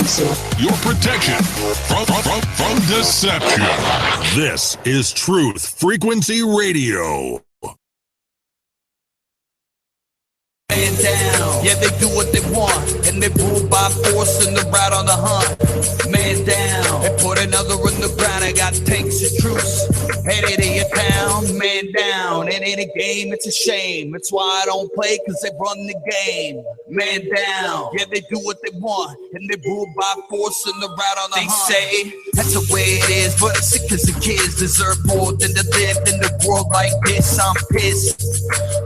Your protection from deception. This is Truth Frequency Radio. Man down. Yeah, they do what they want, and they rule by force and they're right on the hunt. Man down. They put another in the ground. I got tanks and troops headed to your town. Man down. It ain't a game, it's a shame. It's why I don't play, cause they run the game. Man down. Yeah, they do what they want, and they rule by force and they're right on the hunt. They say that's the way it is, but sick as the kids deserve more than to live in the world like this. I'm pissed.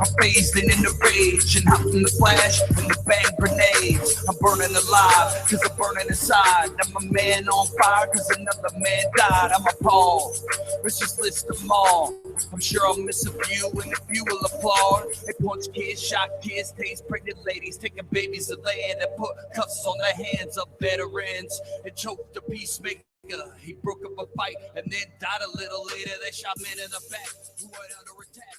I'm phased in the rage and hop in the flash and the bang grenades. I'm burning alive cause I'm burning inside. I'm a man on fire cause another man died. I'm appalled. Let's just list them all. I'm sure I'll miss a few and a few will applaud. They punch kids, shot kids, taste pregnant ladies, taking babies to land and put cuffs on the hands of veterans and choked the peacemaker. He broke up a fight and then died a little later. They shot men in the back who were under attack.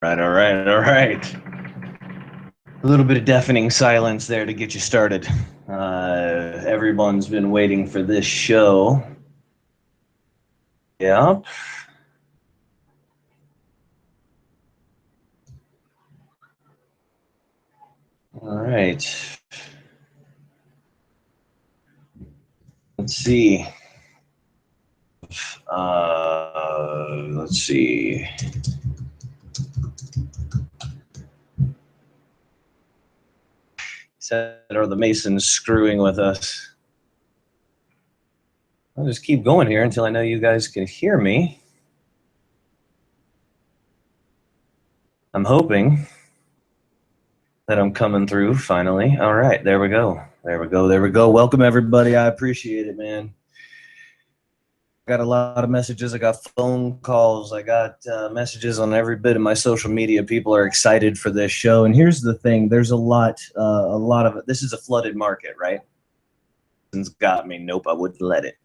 All right. A little bit of deafening silence there to get you started. Everyone's been waiting for this show. Yep. All right. Let's see. Said, are the Masons screwing with us? I'll just keep going here until I know you guys can hear me. I'm hoping that I'm coming through finally. All right, there we go. Welcome, everybody. I appreciate it, man. I got a lot of messages. I got phone calls. I got messages on every bit of my social media. People are excited for this show. And here's the thing. There's a lot of it. This is a flooded market, right? It's got me. Nope, I wouldn't let it.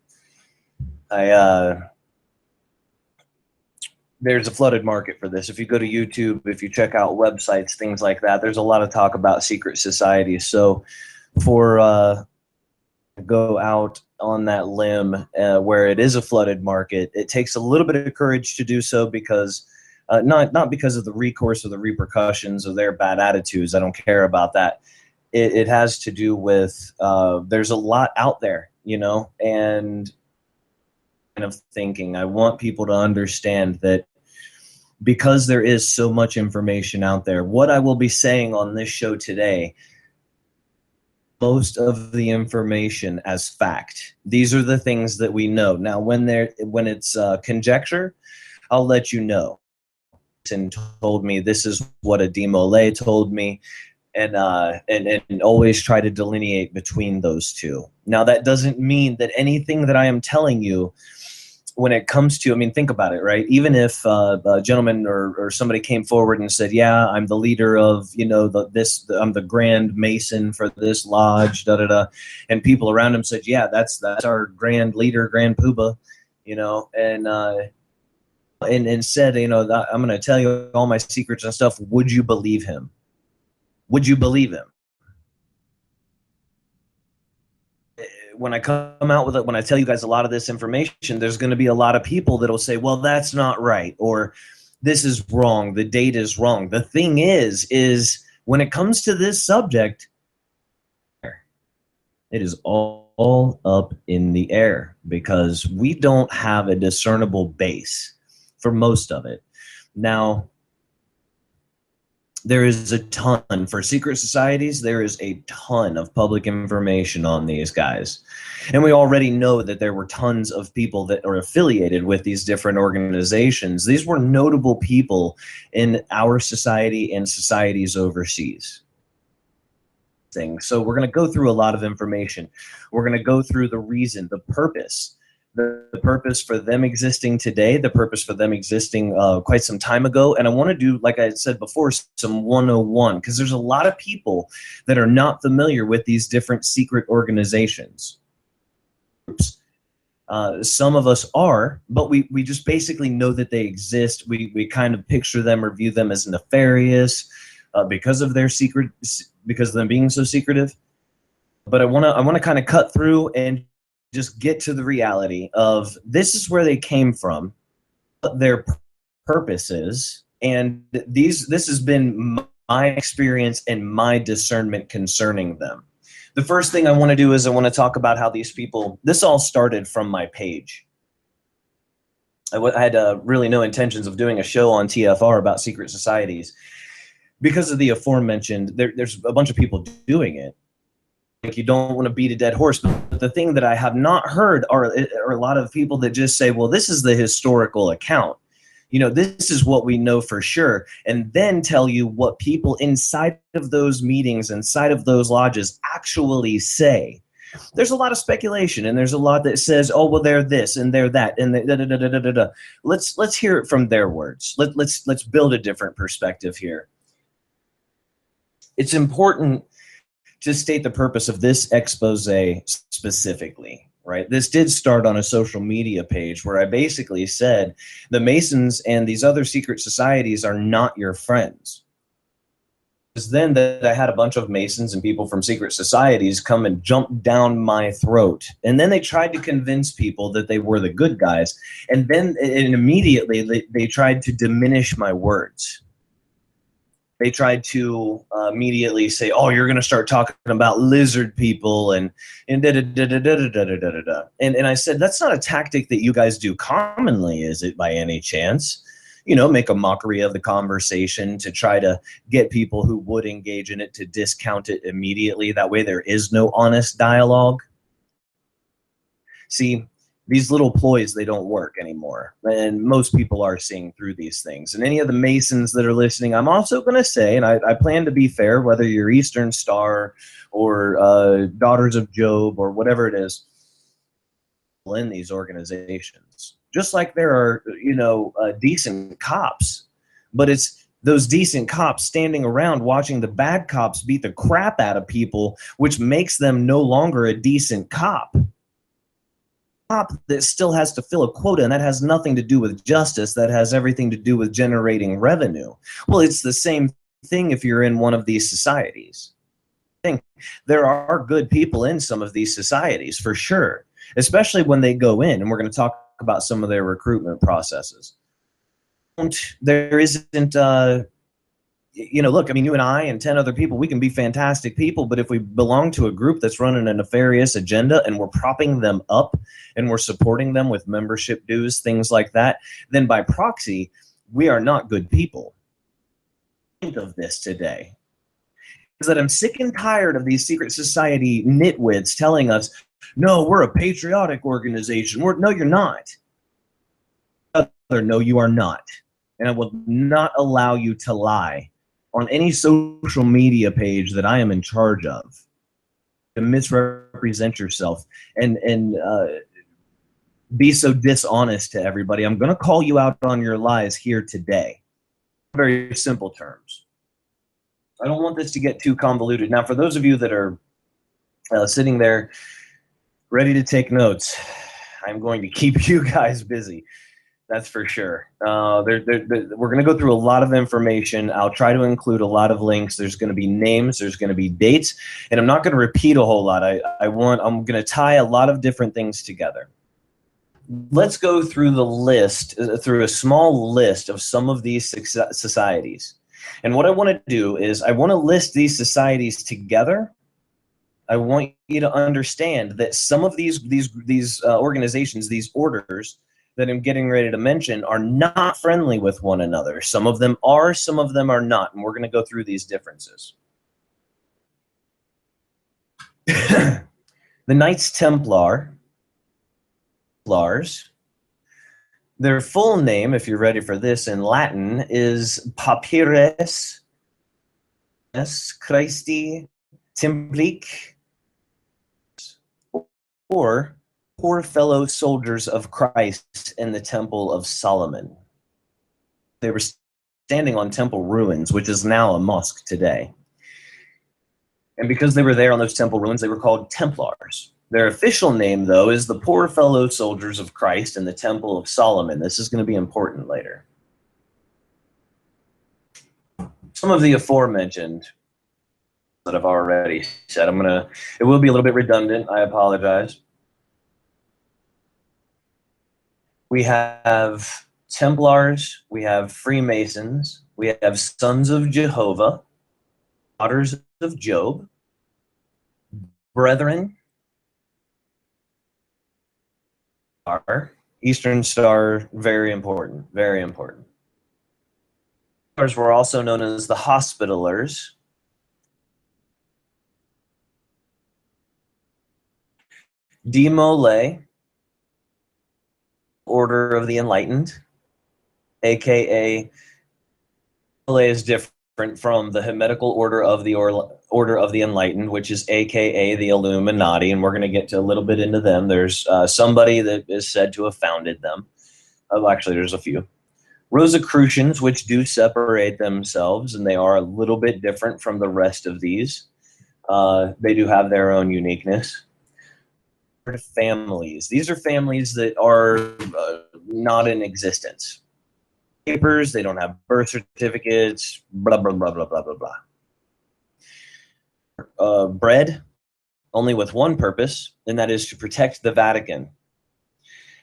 There's a flooded market for this. If you go to YouTube, if you check out websites, things like that, there's a lot of talk about secret societies. So for go out on that limb where it is a flooded market, it takes a little bit of courage to do so because not because of the recourse or the repercussions of their bad attitudes. I don't care about that. It has to do with there's a lot out there, you know, and kind of thinking. I want people to understand that because there is so much information out there, what I will be saying on this show today, most of the information as fact. These are the things that we know. Now, when it's conjecture, I'll let you know. And told me this is what a Demolay told me, and always try to delineate between those two. Now, that doesn't mean that anything that I am telling you, when it comes to, I mean, think about it, right? Even if a gentleman or somebody came forward and said, yeah, I'm the leader of, you know, I'm the Grand Mason for this lodge, and people around him said, yeah, that's our grand leader, Grand Poobah, you know, and said, you know, I'm going to tell you all my secrets and stuff. Would you believe him? Would you believe him? when I come out with it, when I tell you guys a lot of this information, there's going to be a lot of people that'll say, well, that's not right, or this is wrong, the data is wrong. The thing is when it comes to this subject, it is all up in the air because we don't have a discernible base for most of it. Now, there is a ton for secret societies. There is a ton of public information on these guys. And we already know that there were tons of people that are affiliated with these different organizations. These were notable people in our society and societies overseas. So we're going to go through a lot of information. We're going to go through the reason, the purpose, the purpose for them existing today, the purpose for them existing quite some time ago. And I want to do, like I said before, some 101, because there's a lot of people that are not familiar with these different secret organizations. Some of us are, but we just basically know that they exist. We kind of picture them or view them as nefarious because of their secret, because of them being so secretive. But I want to kind of cut through and just get to the reality of this is where they came from, what their purpose is, and this has been my experience and my discernment concerning them. The first thing I want to do is I want to talk about how these people, this all started from my page. I had really no intentions of doing a show on TFR about secret societies because of the aforementioned, there's a bunch of people doing it. Like, you don't want to beat a dead horse, but the thing that I have not heard are a lot of people that just say, well, this is the historical account. You know, this is what we know for sure, and then tell you what people inside of those meetings, inside of those lodges actually say. There's a lot of speculation, and there's a lot that says, oh, well, they're this and they're that, and da-da-da-da-da-da. Let's hear it from their words. Let's build a different perspective here. It's important to state the purpose of this expose specifically, right? This did start on a social media page where I basically said the Masons and these other secret societies are not your friends. It was then that I had a bunch of Masons and people from secret societies come and jump down my throat. And then they tried to convince people that they were the good guys. And then immediately they tried to diminish my words. They tried to immediately say, oh, you're going to start talking about lizard people and da-da-da-da-da-da-da-da-da. And I said, that's not a tactic that you guys do commonly, is it, by any chance? You know, make a mockery of the conversation to try to get people who would engage in it to discount it immediately. That way there is no honest dialogue. See, these little ploys, they don't work anymore. And most people are seeing through these things. And any of the Masons that are listening, I'm also going to say, and I plan to be fair, whether you're Eastern Star or Daughters of Job or whatever it is, in these organizations. Just like there are, you know, decent cops, but it's those decent cops standing around watching the bad cops beat the crap out of people, which makes them no longer a decent cop. That still has to fill a quota, and that has nothing to do with justice. That has everything to do with generating revenue. Well, it's the same thing if you're in one of these societies. I think there are good people in some of these societies for sure, especially when they go in, and we're going to talk about some of their recruitment processes. There isn't you know, look, I mean, you and I and 10 other people, we can be fantastic people, but if we belong to a group that's running a nefarious agenda and we're propping them up and we're supporting them with membership dues, things like that, then by proxy, we are not good people. Think of this today. Is that I'm sick and tired of these secret society nitwits telling us, no, we're a patriotic organization. No, you're not. No, you are not. And I will not allow you to lie on any social media page that I am in charge of, to misrepresent yourself and be so dishonest to everybody. I'm going to call you out on your lies here today. Very simple terms. I don't want this to get too convoluted. Now, for those of you that are sitting there ready to take notes, I'm going to keep you guys busy. That's for sure. We're going to go through a lot of information. I'll try to include a lot of links. There's going to be names. There's going to be dates, and I'm not going to repeat a whole lot. I'm going to tie a lot of different things together. Let's go through the list, through a small list of some of these societies. And what I want to do is I want to list these societies together. I want you to understand that some of these organizations, these orders that I'm getting ready to mention, are not friendly with one another. Some of them are, some of them are not, and we're going to go through these differences. The Knights Templars, their full name, if you're ready for this in Latin, is Papyres Christi Templic, or Poor Fellow Soldiers of Christ in the Temple of Solomon. They were standing on temple ruins, which is now a mosque today. And because they were there on those temple ruins, they were called Templars. Their official name, though, is the Poor Fellow Soldiers of Christ in the Temple of Solomon. This is going to be important later. Some of the aforementioned that I've already said, it will be a little bit redundant. I apologize. We have Templars, we have Freemasons, we have Sons of Jehovah, Daughters of Job, Brethren, Eastern Star, very important, very important. Templars were also known as the Hospitallers. De Molay, Order of the Enlightened, aka Molay is different from the Hermetical Order of the Order of the Enlightened, which is aka the Illuminati, and we're going to get to a little bit into them. There's somebody that is said to have founded them. Actually, there's a few. Rosicrucians, which do separate themselves, and they are a little bit different from the rest of these. They do have their own uniqueness. Families. These are families that are not in existence. Papers, they don't have birth certificates, blah, blah, blah, blah, blah, blah, blah. Bred only with one purpose, and that is to protect the Vatican.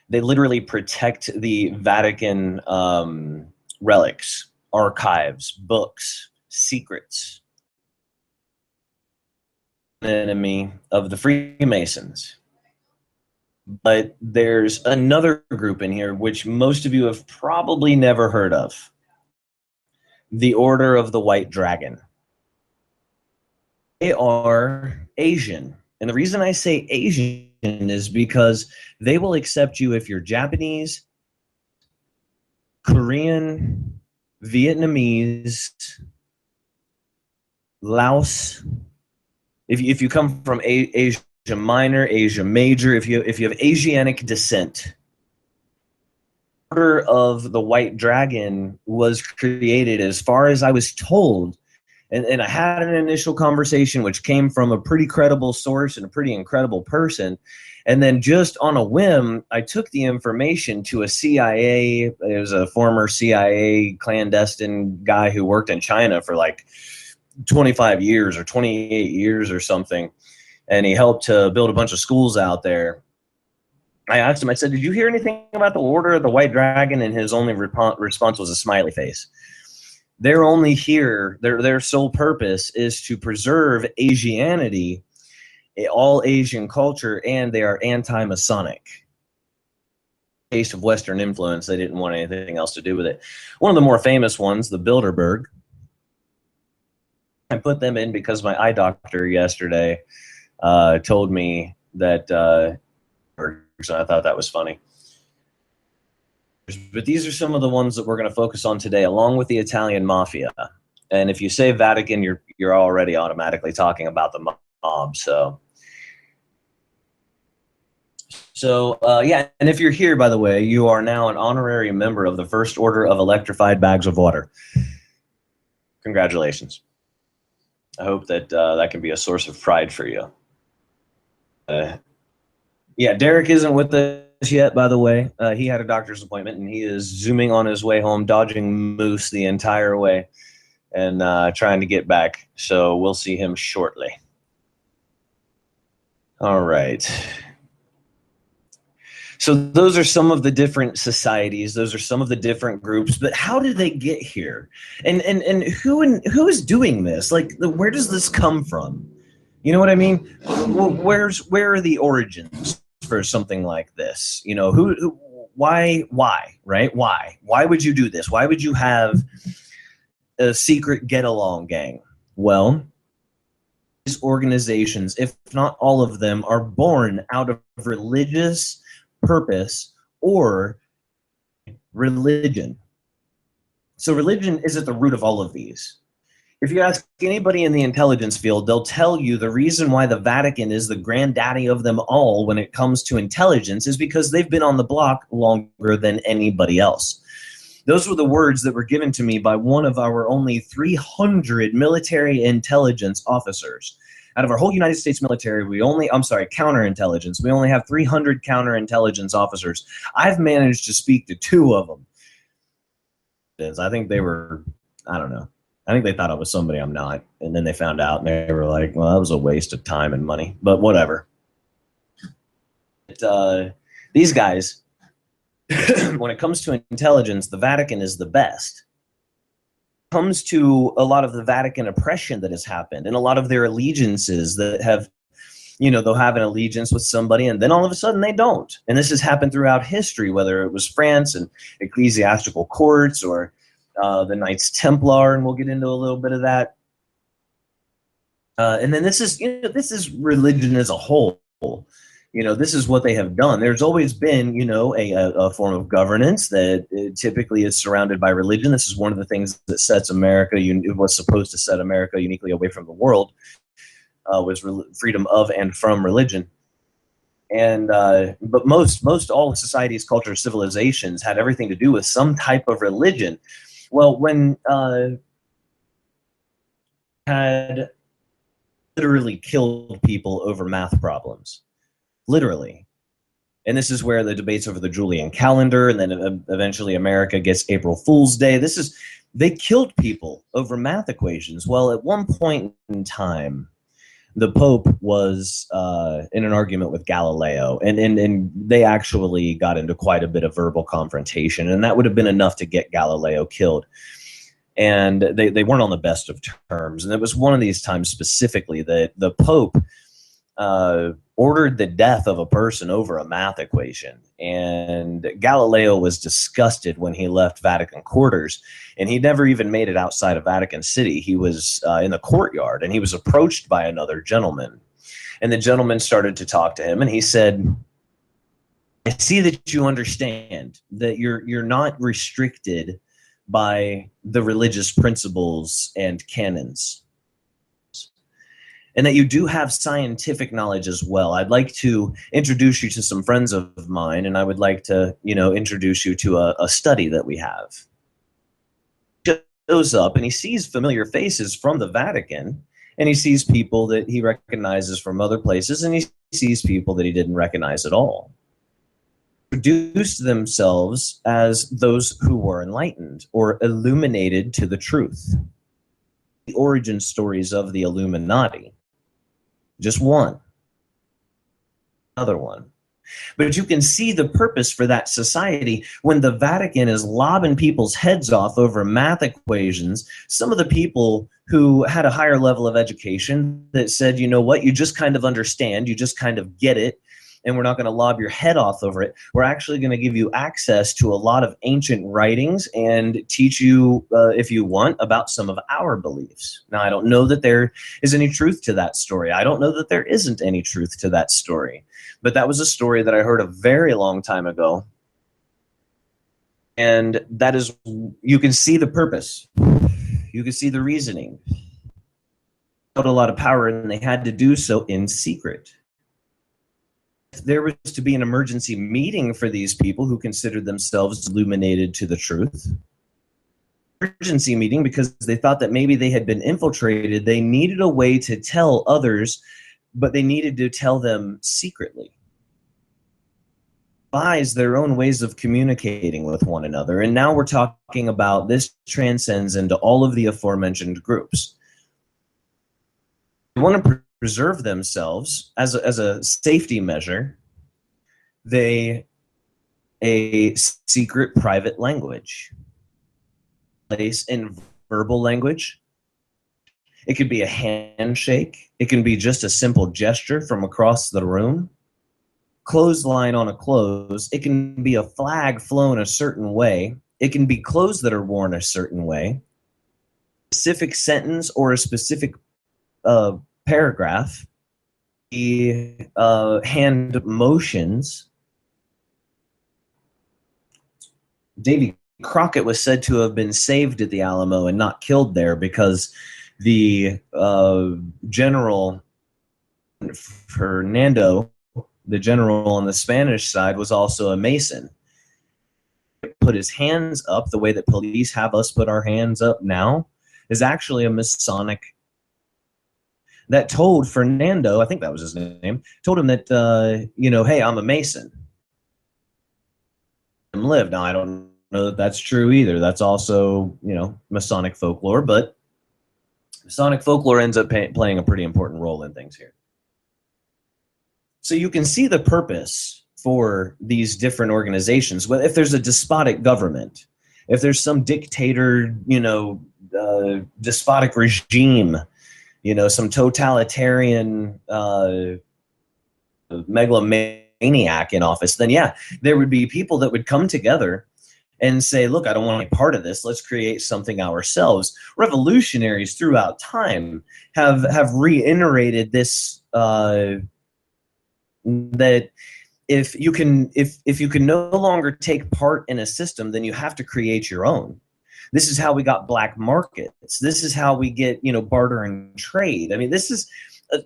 They literally protect the Vatican relics, archives, books, secrets. Enemy of the Freemasons. But there's another group in here which most of you have probably never heard of. The Order of the White Dragon. They are Asian. And the reason I say Asian is because they will accept you if you're Japanese, Korean, Vietnamese, Laos. If you come from Asia Minor, Asia Major, if you have Asiatic descent. Order of the White Dragon was created, as far as I was told, and I had an initial conversation which came from a pretty credible source and a pretty incredible person, and then just on a whim, I took the information to a CIA. It was a former CIA clandestine guy who worked in China for like 25 years or 28 years or something. And he helped to build a bunch of schools out there. I asked him, I said, did you hear anything about the Order of the White Dragon? And his only response was a smiley face. They're only here, their sole purpose is to preserve Asianity, all Asian culture, and they are anti-Masonic. Case of Western influence, they didn't want anything else to do with it. One of the more famous ones, the Bilderberg. I put them in because my eye doctor yesterday told me that, so I thought that was funny. But these are some of the ones that we're going to focus on today, along with the Italian Mafia. And if you say Vatican, you're already automatically talking about the mob. So yeah, and if you're here, by the way, you are now an honorary member of the First Order of Electrified Bags of Water. Congratulations. I hope that that can be a source of pride for you. Yeah, Derek isn't with yet, by the way. He had a doctor's appointment, and he is zooming on his way home, dodging moose the entire way, and trying to get back. So we'll see him shortly. All right. So those are some of the different societies. Those are some of the different groups. But how did they get here? And who is doing this? Like, where does this come from? You know what I mean? Where are the origins for something like this? You know, why, right? Why would you do this? Why would you have a secret get-along gang? Well, these organizations, if not all of them, are born out of religious purpose or religion. So religion is at the root of all of these. If you ask anybody in the intelligence field, they'll tell you the reason why the Vatican is the granddaddy of them all when it comes to intelligence is because they've been on the block longer than anybody else. Those were the words that were given to me by one of our only 300 military intelligence officers. Out of our whole United States military, counterintelligence, we only have 300 counterintelligence officers. I've managed to speak to 2 of them. I think they were, I don't know. I think they thought I was somebody I'm not. And then they found out and they were like, well, that was a waste of time and money, but whatever. These guys, when it comes to intelligence, the Vatican is the best. Comes to a lot of the Vatican oppression that has happened and a lot of their allegiances that have, you know, they'll have an allegiance with somebody and then all of a sudden they don't. And this has happened throughout history, whether it was France and ecclesiastical courts or the Knights Templar, and we'll get into a little bit of that. And then this is religion as a whole. You know, this is what they have done. There's always been, you know, a form of governance that typically is surrounded by religion. This is one of the things that sets America, was supposed to set America uniquely away from the world, was freedom of and from religion. And but most all societies, cultures, civilizations had everything to do with some type of religion. Well, when had literally killed people over math problems. Literally. And this is where the debates over the Julian calendar, and then eventually America gets April Fool's Day. They killed people over math equations. Well, at one point in time, the Pope was in an argument with Galileo, and they actually got into quite a bit of verbal confrontation, and that would have been enough to get Galileo killed. And they weren't on the best of terms. And it was one of these times specifically that the Pope ordered the death of a person over a math equation. And Galileo was disgusted when he left Vatican quarters, and he never even made it outside of Vatican City. He was in the courtyard, and he was approached by another gentleman. And the gentleman started to talk to him, and he said, I see that you understand that you're not restricted by the religious principles and canons, and that you do have scientific knowledge as well. I'd like to introduce you to some friends of mine, and I would like to, introduce you to a study that we have. He goes up and he sees familiar faces from the Vatican, and he sees people that he recognizes from other places, and he sees people that he didn't recognize at all. Introduced themselves as those who were enlightened or illuminated to the truth. The origin stories of the Illuminati. Just one. Another one. But you can see the purpose for that society when the Vatican is lobbing people's heads off over math equations. Some of the people who had a higher level of education that said, you know what, you just kind of understand, you just kind of get it, and we're not going to lob your head off over it. We're actually going to give you access to a lot of ancient writings and teach you, if you want, about some of our beliefs. Now, I don't know that there is any truth to that story. I don't know that there isn't any truth to that story. But that was a story that I heard a very long time ago. And that is, you can see the purpose. You can see the reasoning. Had a lot of power, and they had to do so in secret. There was to be an emergency meeting for these people who considered themselves illuminated to the truth. Emergency meeting because they thought that maybe they had been infiltrated. They needed a way to tell others, but they needed to tell them secretly. devise their own ways of communicating with one another. And now we're talking about this transcends into all of the aforementioned groups. They want to preserve themselves as a safety measure. A secret private language, place in verbal language. It could be a handshake. It can be just a simple gesture from across the room. Clothesline on a clothes. It can be a flag flown a certain way. It can be clothes that are worn a certain way. Specific sentence or a specific paragraph. The hand motions. Davy Crockett was said to have been saved at the Alamo and not killed there because the general Fernando, the general on the Spanish side, was also a Mason. Put his hands up the way that police have us put our hands up now is actually a Masonic. That told Fernando, I think that was his name, told him that, hey, I'm a Mason. Live. Now, I don't know that that's true either. That's also, Masonic folklore, but Masonic folklore ends up playing a pretty important role in things here. So you can see the purpose for these different organizations. Well, if there's a despotic government, if there's some dictator, despotic regime, some totalitarian megalomaniac in office, then yeah, there would be people that would come together and say, look, I don't want to be part of this. Let's create something ourselves. Revolutionaries throughout time have reiterated this, that if you can no longer take part in a system, then you have to create your own. This is how we got black markets. This is how we get, barter and trade. I mean, this is,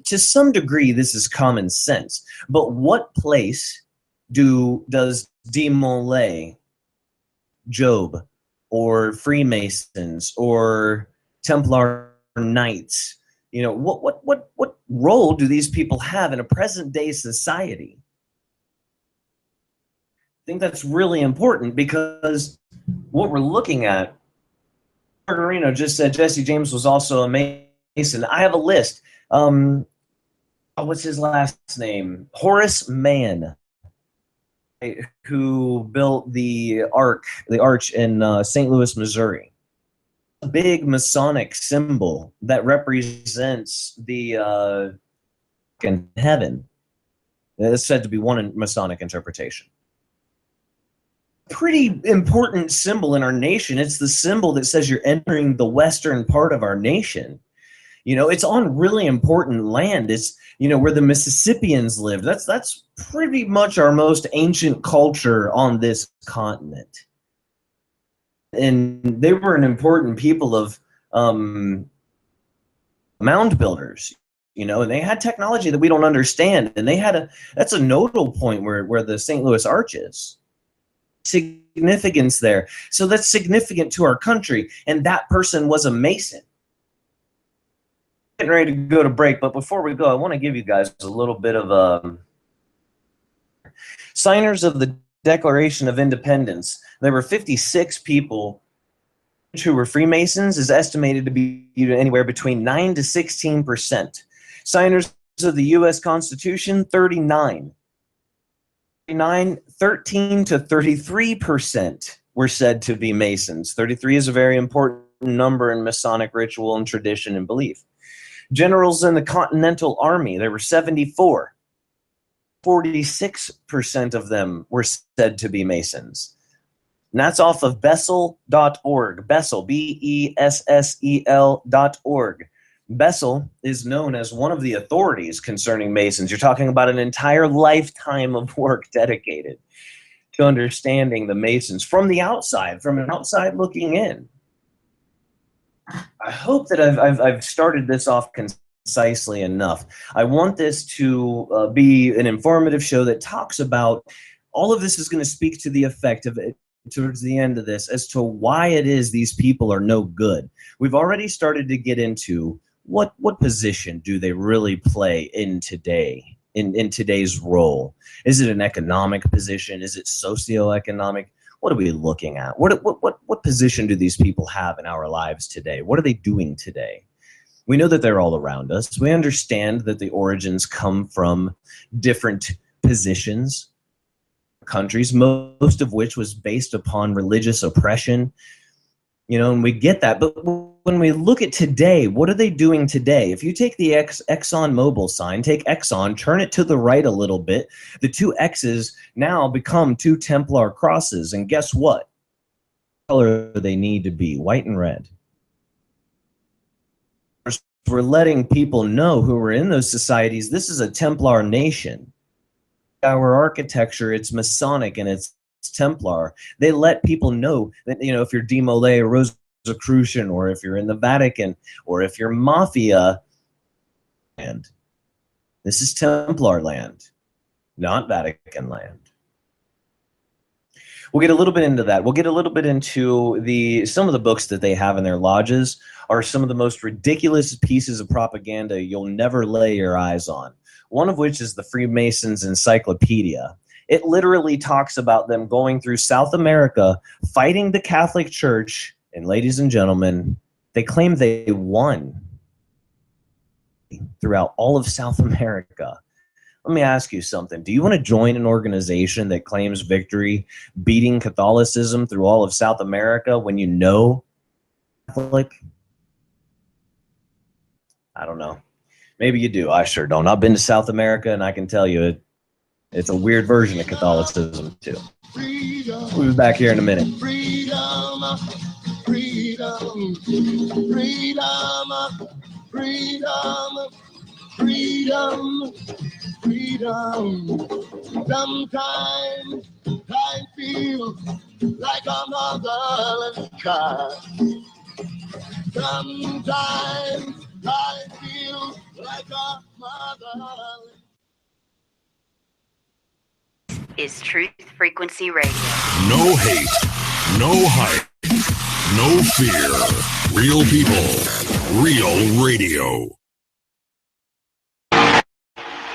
to some degree, this is common sense. But what place does De Molay, Job, or Freemasons, or Templar Knights, what role do these people have in a present day society? I think that's really important because what we're looking at, Margarino just said Jesse James was also a Mason. I have a list. What's his last name? Horace Mann, who built the arch in St. Louis, Missouri. A big Masonic symbol that represents the in heaven. It's said to be one Masonic interpretation. Pretty important symbol in our nation. It's the symbol that says you're entering the western part of our nation. It's on really important land. It's, where the Mississippians lived. That's pretty much our most ancient culture on this continent. And they were an important people of mound builders, and they had technology that we don't understand. And they had that's a nodal point where the St. Louis Arch is. Significance there. So that's significant to our country. And that person was a Mason. Getting ready to go to break, but before we go, I want to give you guys a little bit of signers of the Declaration of Independence. There were 56 people who were Freemasons, is estimated to be anywhere between 9 to 16%. Signers of the U.S. Constitution, 39. 13 to 33% were said to be Masons. 33 is a very important number in Masonic ritual and tradition and belief. Generals in the Continental Army, there were 74. 46% of them were said to be Masons. And that's off of Bessel.org. Bessel, Bessel.org. Bessel is known as one of the authorities concerning Masons. You're talking about an entire lifetime of work dedicated to understanding the Masons from the outside, from an outside looking in. I hope that I've started this off concisely enough. I want this to be an informative show that talks about all of this is going to speak to the effect of it towards the end of this as to why it is these people are no good. We've already started to get into what position do they really play in today in today's role? Is it an economic position? Is it socioeconomic? What are we looking at? What position do these people have in our lives today? What are they doing today? We know that they're all around us. We understand that the origins come from different positions, countries, most of which was based upon religious oppression, and we get that. But when we look at today, what are they doing today? If you take the Exxon Mobil sign, take Exxon, turn it to the right a little bit, the two X's now become two Templar crosses. And guess what? Color they need to be, white and red. We're letting people know who are in those societies, this is a Templar nation. Our architecture, it's Masonic and it's Templar. They let people know that, if you're De Molay or Rosicrucian, or if you're in the Vatican, or if you're Mafia land, this is Templar land, not Vatican land. We'll get a little bit into that. We'll get a little bit into some of the books that they have in their lodges are some of the most ridiculous pieces of propaganda you'll never lay your eyes on. One of which is the Freemasons Encyclopedia. It literally talks about them going through South America, fighting the Catholic Church, and ladies and gentlemen, they claim they won throughout all of South America. Let me ask you something. Do you want to join an organization that claims victory, beating Catholicism through all of South America when you know Catholic? I don't know. Maybe you do. I sure don't. I've been to South America, and I can tell you it's a weird version of Catholicism, too. We'll be back here in a minute. Freedom, freedom, freedom, freedom, freedom, freedom. Sometimes I feel like a motherless child. Sometimes I feel like a motherless. Is Truth Frequency Radio. No hate, no hype, no fear. Real people, real radio.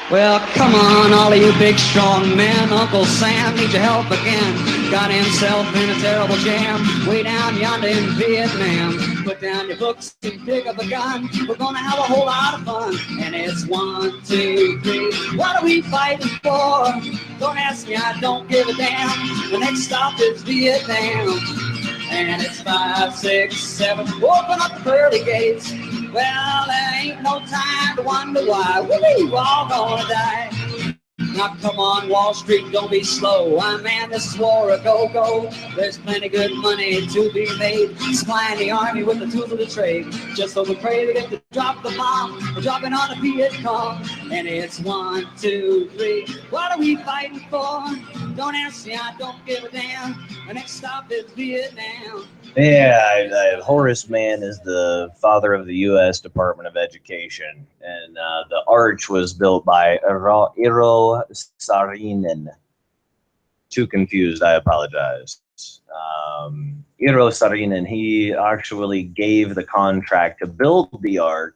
Well, come on, all of you big strong men. Uncle Sam needs your help again. Got himself in a terrible jam way down yonder in Vietnam. Put down your books and pick up a gun. We're gonna have a whole lot of fun. And it's 1, 2, 3. What are we fighting for? Don't ask me, I don't give a damn. The next stop is Vietnam. And it's 5, 6, 7. Open up the pearly gates. Well, there ain't no time to wonder why. We're all gonna die. Now come on, Wall Street, don't be slow. Man, this is war, a go-go. There's plenty good money to be made. Supplying the army with the tools of the trade. Just so we pray that if they drop the bomb, we're dropping on the Viet Cong. And it's 1, 2, 3. What are we fighting for? Don't ask me, I don't give a damn. The next stop is Vietnam. Yeah, Horace Mann is the father of the U.S. Department of Education, and the arch was built by Eero Saarinen. Too confused, I apologize. Eero Saarinen, he actually gave the contract to build the arch,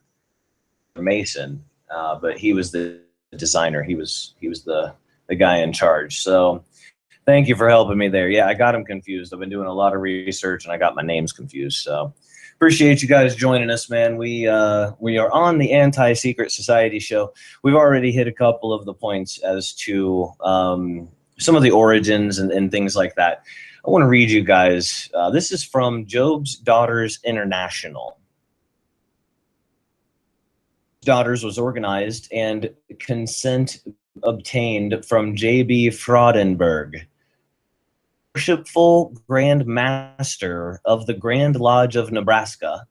Mason, but he was the designer. He was the guy in charge. So. Thank you for helping me there. Yeah, I got him confused. I've been doing a lot of research, and I got my names confused. So appreciate you guys joining us, man. We are on the Anti-Secret Society show. We've already hit a couple of the points as to some of the origins and things like that. I want to read you guys. This is from Job's Daughters International. Daughters was organized and consent obtained from J.B. Fraudenberg, Worshipful Grand Master of the Grand Lodge of Nebraska,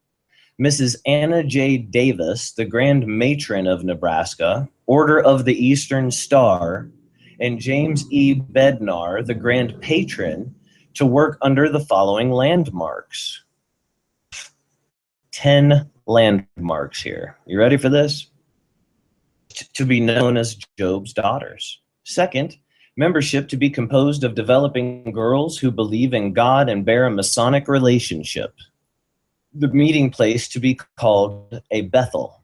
Mrs. Anna J. Davis, the Grand Matron of Nebraska, Order of the Eastern Star, and James E. Bednar, the Grand Patron, to work under the following landmarks. 10 landmarks here. You ready for this? To be known as Job's Daughters. Second, membership to be composed of developing girls who believe in God and bear a Masonic relationship. The meeting place to be called a Bethel.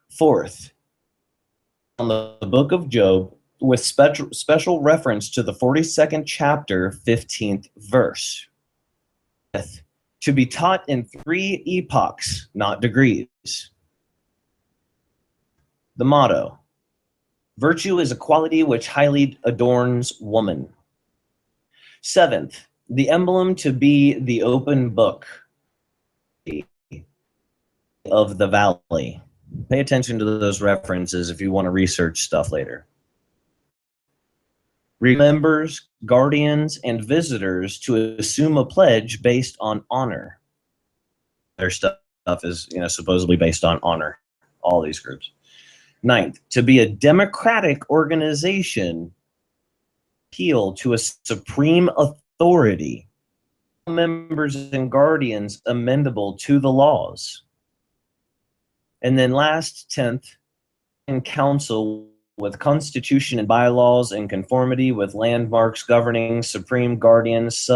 Fourth, on the book of Job with special reference to the 42nd chapter, 15th verse. To be taught in 3 epochs, not degrees. The motto: virtue is a quality which highly adorns woman. 7th, the emblem to be the open book of the valley. Pay attention to those references if you want to research stuff later. Remembers, guardians, and visitors to assume a pledge based on honor. Their stuff is, supposedly based on honor, all these groups. 9th, to be a democratic organization, appeal to a supreme authority, members and guardians amendable to the laws. And then last, 10th, in council with constitution and bylaws in conformity with landmarks governing supreme guardians,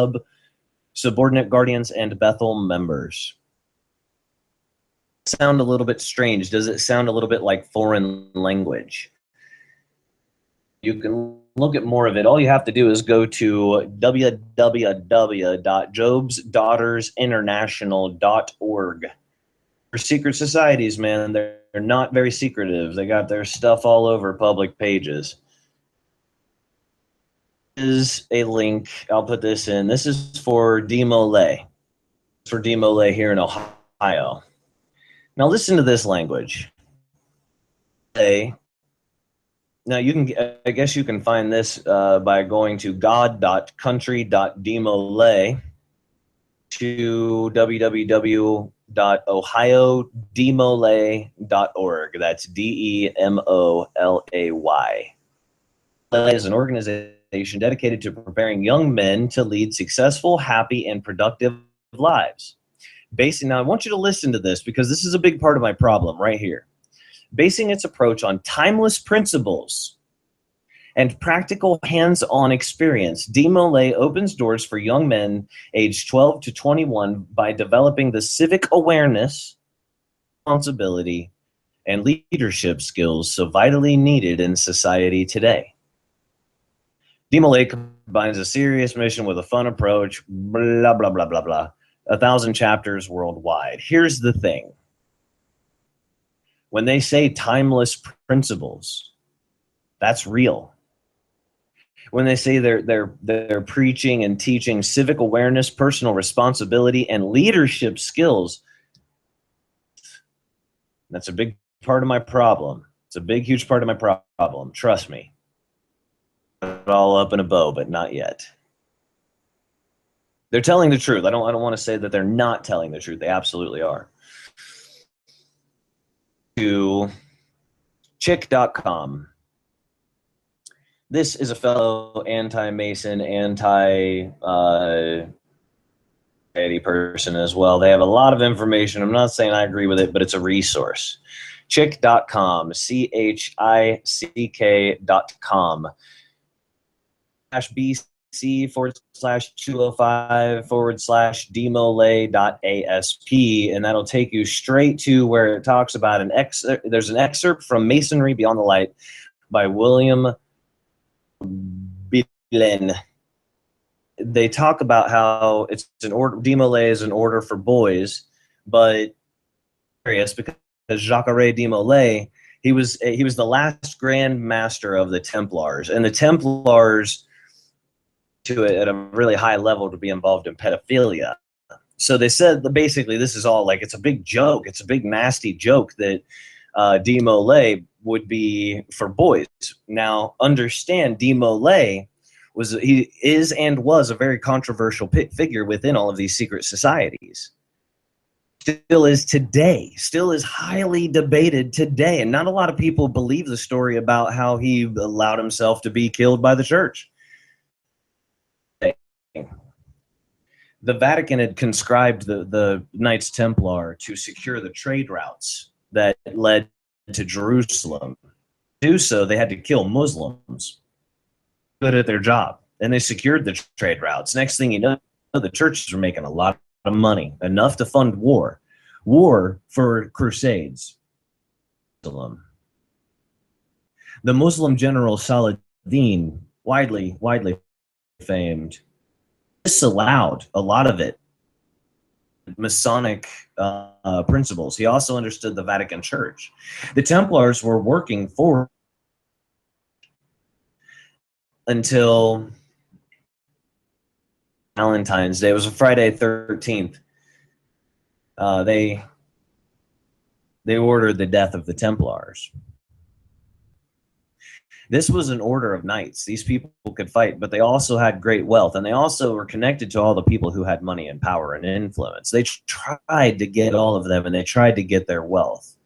subordinate guardians, and Bethel members. Sound a little bit strange? Does it sound a little bit like foreign language? You can look at more of it. All you have to do is go to www.jobsdaughtersinternational.org. For secret societies, man, they're not very secretive. They got their stuff all over public pages. This is a link. I'll put this in. This is for DeMolay. For DeMolay here in Ohio. Now listen to this language. Now I guess you can find this by going to god.country.demolay to www.ohiodemolay.org. That's DEMOLAY. It is an organization dedicated to preparing young men to lead successful, happy, and productive lives. Now, I want you to listen to this because this is a big part of my problem right here. Basing its approach on timeless principles and practical hands-on experience, DeMolay opens doors for young men aged 12 to 21 by developing the civic awareness, responsibility, and leadership skills so vitally needed in society today. DeMolay combines a serious mission with a fun approach, blah, blah, blah, blah, blah. 1,000 chapters worldwide. Here's the thing. When they say timeless principles, that's real. When they say they're preaching and teaching civic awareness, personal responsibility, and leadership skills, that's a big part of my problem. It's a big, huge part of my problem. Trust me. Put it all up in a bow, but not yet. They're telling the truth. I don't want to say that they're not telling the truth. They absolutely are. To chick.com. This is a fellow anti-Mason, anti-society person as well. They have a lot of information. I'm not saying I agree with it, but it's a resource. Chick.com, CHICK.com. BC/205/demolay.asp, and that'll take you straight to where it talks about there's an excerpt from Masonry Beyond the Light by William Billen. They talk about how it's an order. DeMolay is an order for boys, but curious because Jacques Demolay, he was the last Grand Master of the Templars, and the Templars to it at a really high level to be involved in pedophilia. So they said that basically this is all like, it's a big joke. It's a big nasty joke that DeMolay would be for boys. Now understand, DeMolay was a very controversial figure within all of these secret societies. Still is today, still is highly debated today. And not a lot of people believe the story about how he allowed himself to be killed by the church. The Vatican had conscribed the Knights Templar to secure the trade routes that led to Jerusalem. To do so, they had to kill Muslims. Good at their job, and they secured the trade routes. Next thing you know, the churches were making a lot of money, enough to fund war for crusades. The Muslim general Saladin, widely famed, disallowed a lot of it, Masonic principles. He also understood the Vatican Church. The Templars were working for until Valentine's Day. It was a Friday 13th. They ordered the death of the Templars. This was an order of knights. These people could fight, but they also had great wealth, and they also were connected to all the people who had money and power and influence. They tried to get all of them, and they tried to get their wealth.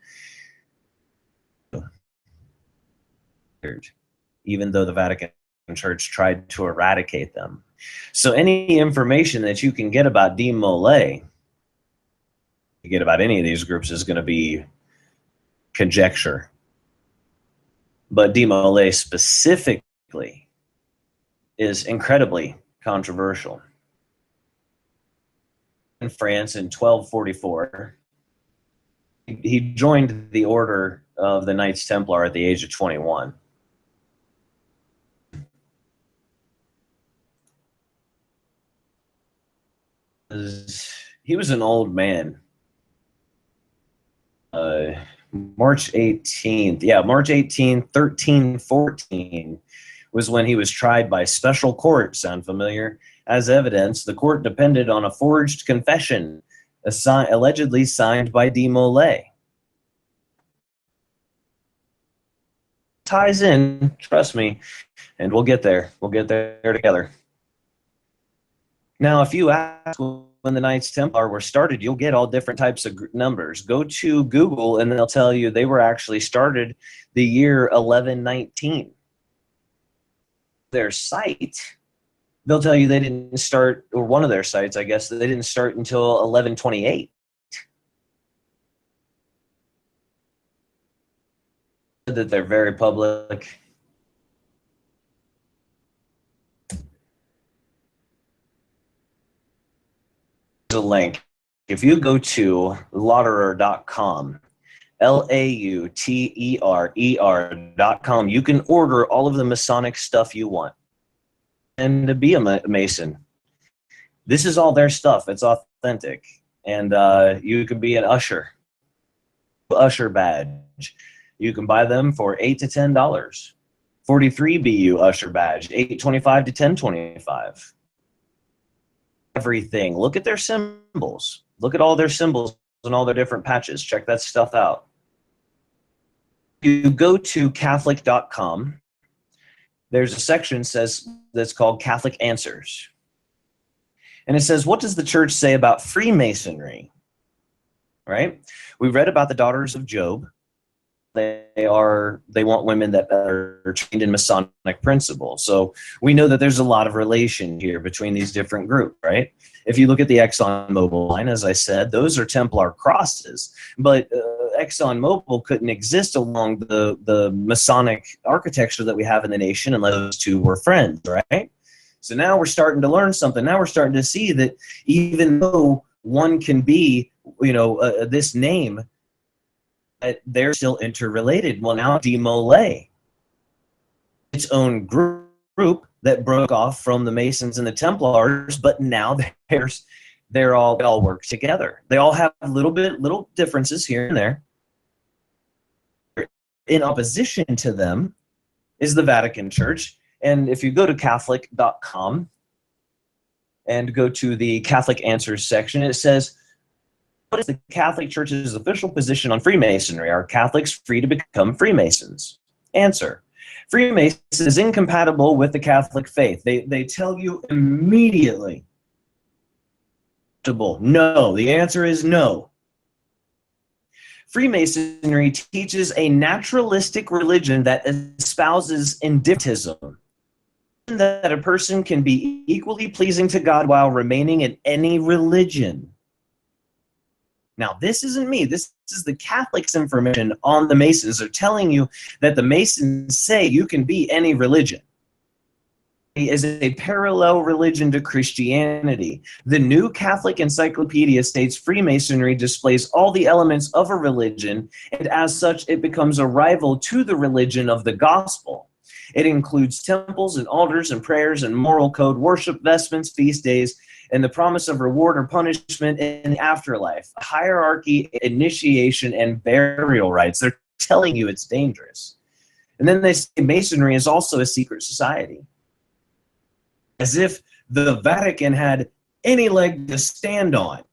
Even though the Vatican Church tried to eradicate them. So any information that you can get about De Molay, you get about any of these groups, is going to be conjecture. But De Molay specifically is incredibly controversial. In France in 1244, he joined the order of the Knights Templar at the age of 21. He was an old man. March 18th, 1314 was when he was tried by special court. Sound familiar? As evidence, the court depended on a forged confession allegedly signed by De Molay. Ties in, trust me, and we'll get there. We'll get there together. Now, if you ask when the Knights Templar were started, you'll get all different types of numbers. Go to Google and they'll tell you they were actually started the year 1119. Their site, they'll tell you they didn't start, or one of their sites, I guess, they didn't start until 1128. That they're very public. A link. If you go to lauterer.com, LAUTERER.com, you can order all of the Masonic stuff you want and to be a Mason. This is all their stuff. It's authentic. And you can be an usher badge. You can buy them for $8 to $10. 43 BU usher badge, $8.25 to $10.25. Everything. Look at their symbols. Look at all their symbols and all their different patches. Check that stuff out. You go to Catholic.com. There's a section that's called Catholic Answers. And it says, what does the church say about Freemasonry? Right? We read about the daughters of Job. They want women that are trained in Masonic principles. So we know that there's a lot of relation here between these different groups, right? If you look at the ExxonMobil line, as I said, those are Templar crosses. But ExxonMobil couldn't exist along the Masonic architecture that we have in the nation unless those two were friends, right? So now we're starting to learn something. Now we're starting to see that even though one can be, this name, they're still interrelated. Well, now De Molay, its own group that broke off from the Masons and the Templars, but now they all work together. They all have little differences here and there. In opposition to them is the Vatican Church. And if you go to Catholic.com and go to the Catholic Answers section, it says, what is the Catholic Church's official position on Freemasonry? Are Catholics free to become Freemasons? Answer. Freemason is incompatible with the Catholic faith. They tell you immediately. No. The answer is no. Freemasonry teaches a naturalistic religion that espouses indifferentism, that a person can be equally pleasing to God while remaining in any religion. Now, this isn't me. This is the Catholics' information on the Masons. They're telling you that the Masons say you can be any religion. is a parallel religion to Christianity. The New Catholic Encyclopedia states Freemasonry displays all the elements of a religion, and as such, it becomes a rival to the religion of the gospel. It includes temples and altars and prayers and moral code, worship, vestments, feast days, and the promise of reward or punishment in the afterlife, hierarchy, initiation, and burial rites. They're telling you it's dangerous. And then they say Masonry is also a secret society. As if the Vatican had any leg to stand on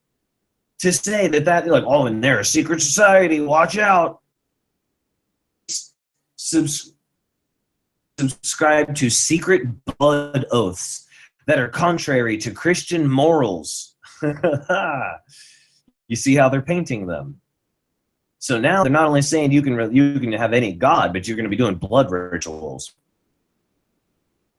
to say that like, oh, and they're a secret society, watch out. Subscribe to secret blood oaths that are contrary to Christian morals. You see how they're painting them. So now they're not only saying you can have any god, but you're going to be doing blood rituals.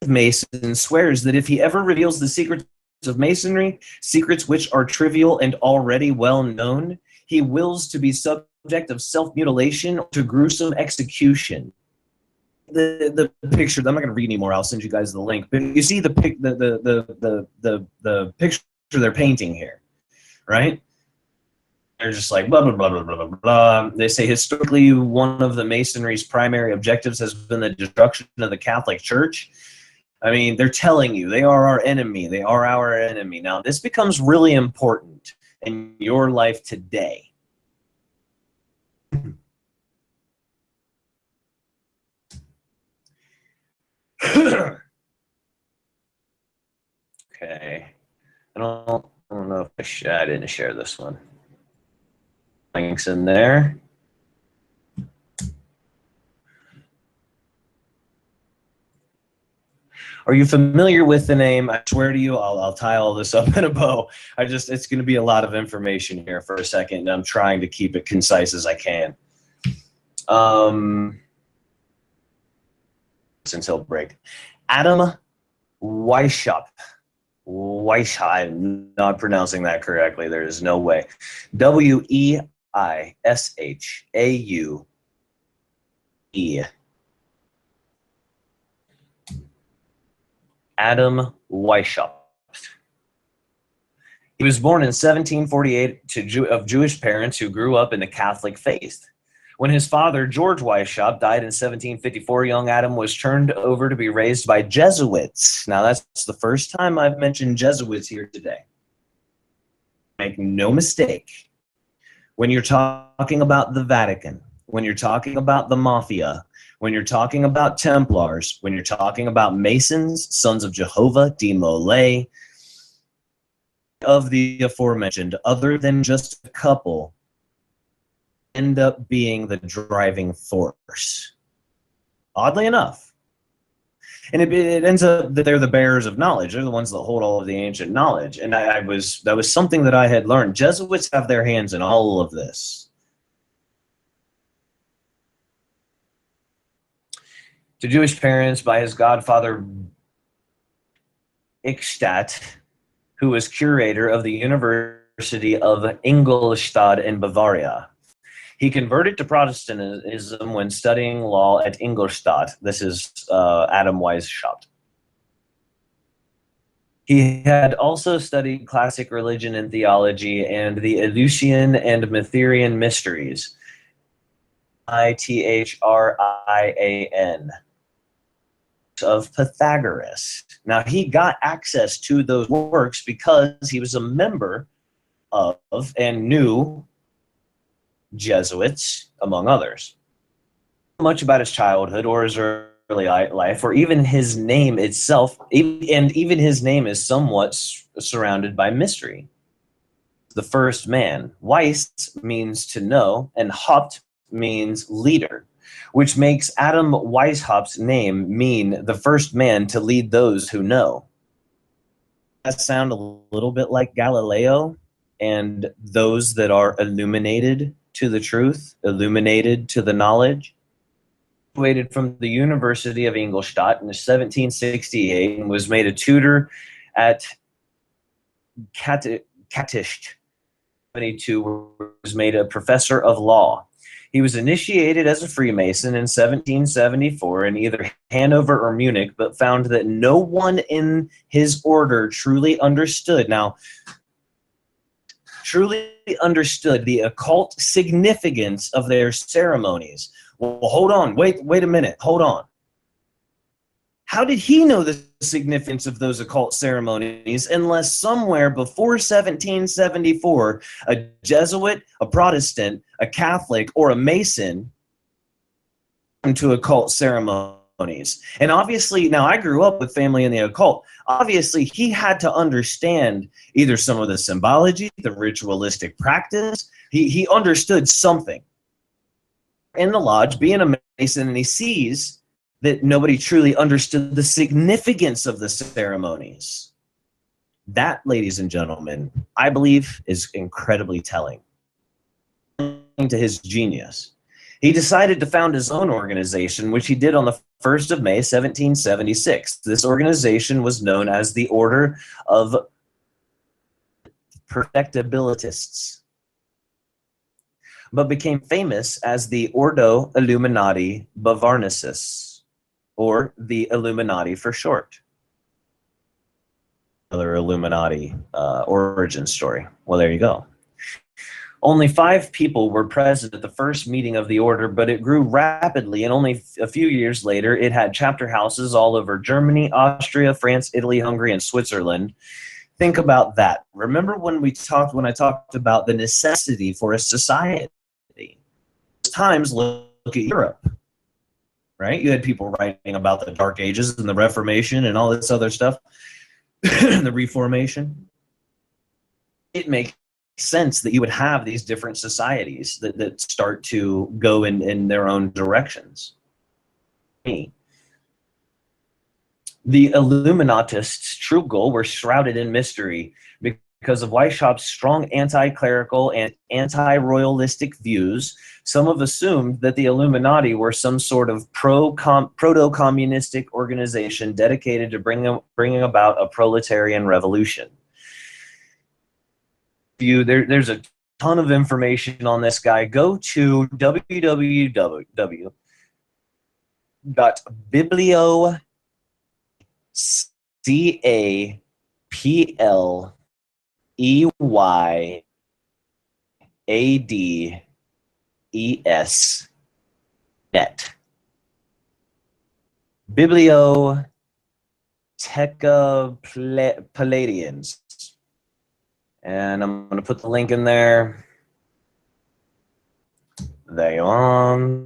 Mason swears that if he ever reveals the secrets of Masonry, secrets which are trivial and already well known, he wills to be subject of self-mutilation to gruesome execution. The picture, I'm not going to read anymore, I'll send you guys the link, but you see the picture they're painting here, right? They're just like blah, blah, blah, blah, blah, blah, blah. They say historically one of the Masonry's primary objectives has been the destruction of the Catholic Church. I mean, they're telling you they are our enemy. They are our enemy. Now, this becomes really important in your life today. Okay. I don't know if I didn't share this one. Links in there. Are you familiar with the name? I swear to you, I'll tie all this up in a bow. It's going to be a lot of information here for a second, and I'm trying to keep it concise as I can. Until break. Adam Weishaupt. I'm not pronouncing that correctly. There is no way. Weishaupt. Adam Weishaupt. He was born in 1748 of Jewish parents who grew up in the Catholic faith. When his father, George Weishaupt, died in 1754, young Adam was turned over to be raised by Jesuits. Now, that's the first time I've mentioned Jesuits here today. Make no mistake. When you're talking about the Vatican, when you're talking about the Mafia, when you're talking about Templars, when you're talking about Masons, Sons of Jehovah, De Molay, of the aforementioned, other than just a couple, end up being the driving force. Oddly enough. And it ends up that they're the bearers of knowledge. They're the ones that hold all of the ancient knowledge. And that was something that I had learned. Jesuits have their hands in all of this. To Jewish parents by his godfather Eichstätt, who was curator of the University of Ingolstadt in Bavaria. He converted to Protestantism when studying law at Ingolstadt. This is Adam Weishaupt. He had also studied classic religion and theology and the Eleusinian and Matherian mysteries. Ithrian of Pythagoras. Now, he got access to those works because he was a member of and knew Jesuits, among others. Much about his childhood or his early life, or even his name itself, and even his name is somewhat surrounded by mystery. The first man. Weiss means to know, and Haupt means leader, which makes Adam Weishaupt's name mean the first man to lead those who know. That sound a little bit like Galileo and those that are illuminated to the truth, illuminated to the knowledge. Graduated from the University of Ingolstadt in 1768 and was made a tutor at Kattischt. 72 was made a professor of law. He was initiated as a Freemason in 1774 in either Hanover or Munich, but found that no one in his order truly understood the occult significance of their ceremonies. Well, hold on. Wait a minute. Hold on. How did he know the significance of those occult ceremonies unless somewhere before 1774, a Jesuit, a Protestant, a Catholic, or a Mason into occult ceremonies? And obviously, now I grew up with family in the occult. Obviously, he had to understand either some of the symbology, the ritualistic practice. He understood something. In the lodge, being a Mason, and he sees that nobody truly understood the significance of the ceremonies. That, ladies and gentlemen, I believe is incredibly telling to his genius. He decided to found his own organization, which he did on the 1st of May, 1776. This organization was known as the Order of Perfectibilists, but became famous as the Ordo Illuminati Bavarensis, or the Illuminati for short. Another Illuminati origin story. Well, there you go. Only 5 people were present at the first meeting of the order, but it grew rapidly, and only a few years later, it had chapter houses all over Germany, Austria, France, Italy, Hungary, and Switzerland. Think about that. Remember when I talked about the necessity for a society? Times, look at Europe. Right? You had people writing about the Dark Ages and the Reformation and all this other stuff, the Reformation. It makes sense that you would have these different societies that start to go in their own directions. The Illuminatists' true goal were shrouded in mystery because of Weishaupt's strong anti-clerical and anti-royalistic views. Some have assumed that the Illuminati were some sort of proto-communistic organization dedicated to bringing about a proletarian revolution. There's a ton of information on this guy. Go to www.bibliothecaedes.net. Bibliotheca Palladians. And I'm going to put the link in there. There you are.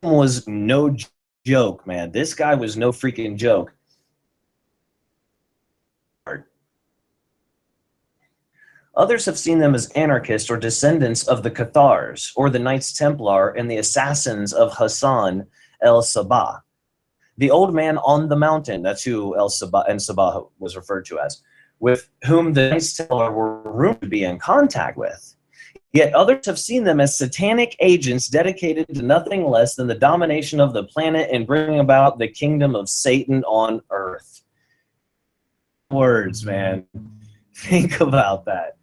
Was no joke, man. This guy was no freaking joke. Others have seen them as anarchists or descendants of the Cathars, or the Knights Templar and the assassins of Hassan el-Sabah. The old man on the mountain, that's who el-Sabah was referred to as, with whom the Knights Templar were rumored to be in contact with. Yet others have seen them as satanic agents dedicated to nothing less than the domination of the planet and bringing about the kingdom of Satan on earth. Words, man. Think about that,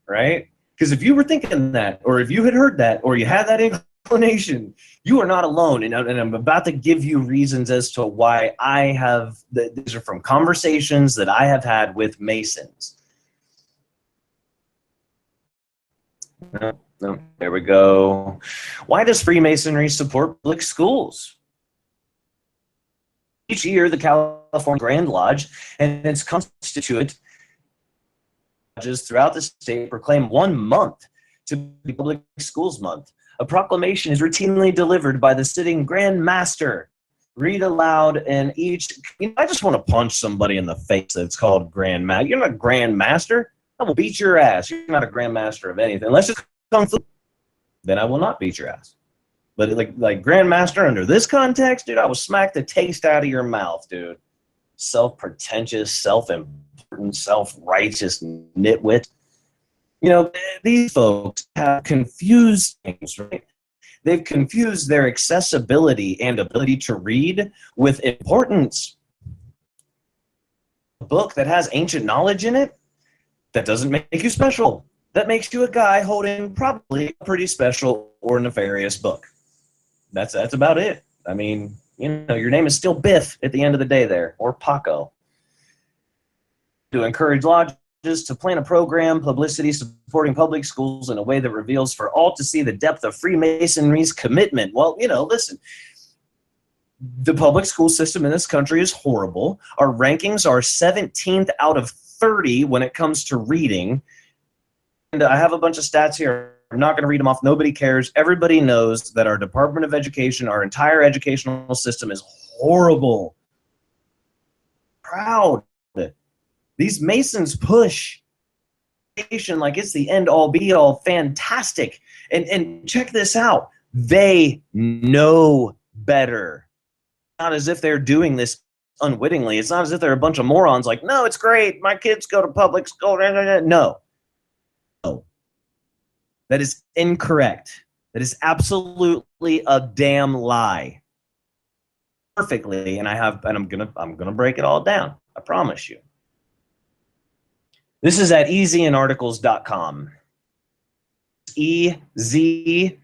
right? Because if you were thinking that, or if you had heard that, or you had that inclination, you are not alone. And I'm about to give you reasons as to why I have, these are from conversations that I have had with Masons. No, there we go. Why does Freemasonry support public schools? Each year, the California Grand Lodge and its constituent lodges throughout the state proclaim 1 month to be Public Schools Month. A proclamation is routinely delivered by the sitting Grand Master. Read aloud, and I just want to punch somebody in the face that's called Grand Master. You're not a Grand Master. I will beat your ass. You're not a Grand Master of anything. Unless it's Kung Fu, then I will not beat your ass. But like Grand Master under this context, dude, I will smack the taste out of your mouth, dude. Self-pretentious, self-important, self-righteous nitwit. You know, these folks have confused things, right? They've confused their accessibility and ability to read with importance. A book that has ancient knowledge in it, that doesn't make you special. that makes you a guy holding probably a pretty special or nefarious book. That's about it. I mean, your name is still Biff at the end of the day there, or Paco. To encourage lodges to plan a program, publicity supporting public schools in a way that reveals for all to see the depth of Freemasonry's commitment. Well, listen, the public school system in this country is horrible. Our rankings are 17th out of 30 when it comes to reading. And I have a bunch of stats here. I'm not going to read them off. Nobody cares. Everybody knows that our Department of Education, our entire educational system is horrible. Proud. These Masons push education like it's the end all be all. Fantastic. And check this out. They know better. Not as if they're doing this unwittingly. It's not as if they're a bunch of morons like, no, it's great. My kids go to public school. No. That is incorrect. That is absolutely a damn lie. Perfectly, and I'm gonna break it all down. I promise you. This is at easyinarticles.com. EZIN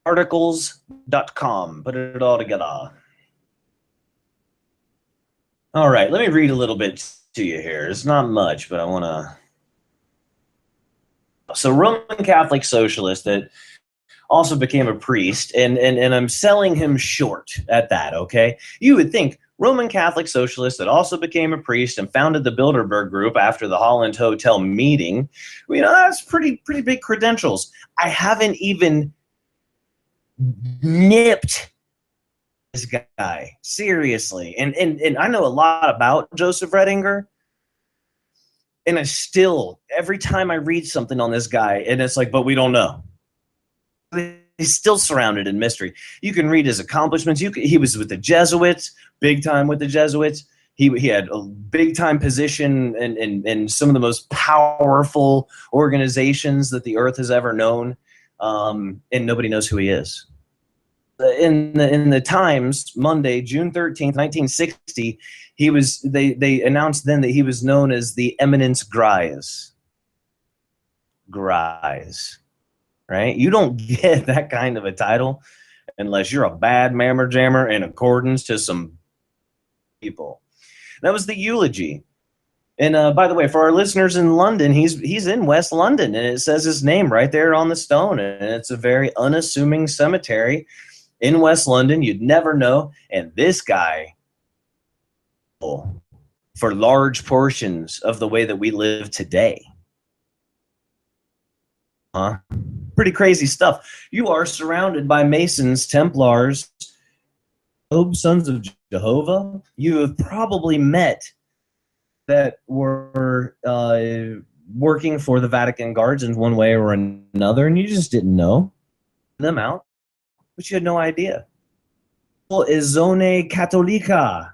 articles.com. Put it all together. All right, let me read a little bit to you here. It's not much, but I want to. So Roman Catholic socialist that also became a priest, and I'm selling him short at that, okay? You would think Roman Catholic socialist that also became a priest and founded the Bilderberg Group after the Holland Hotel meeting. That's pretty big credentials. I haven't even nipped this guy, seriously. And I know a lot about Joseph Redinger. And I still, every time I read something on this guy, and it's like, but we don't know. He's still surrounded in mystery. You can read his accomplishments. He was with the Jesuits, big time with the Jesuits. He had a big time position in some of the most powerful organizations that the earth has ever known. And nobody knows who he is. In the Times, Monday, June 13th, 1960, they announced then that he was known as the Eminence Grise. Grise. Right? You don't get that kind of a title unless you're a bad mammer jammer in accordance to some people. That was the eulogy. And by the way, for our listeners in London, he's in West London, and it says his name right there on the stone. And it's a very unassuming cemetery in West London. You'd never know. And this guy, for large portions of the way that we live today. Pretty crazy stuff. You are surrounded by Masons, Templars, Sons of Jehovah. You have probably met that were working for the Vatican Guards in one way or another, and you just didn't know them out, but you had no idea. Zone Cattolica,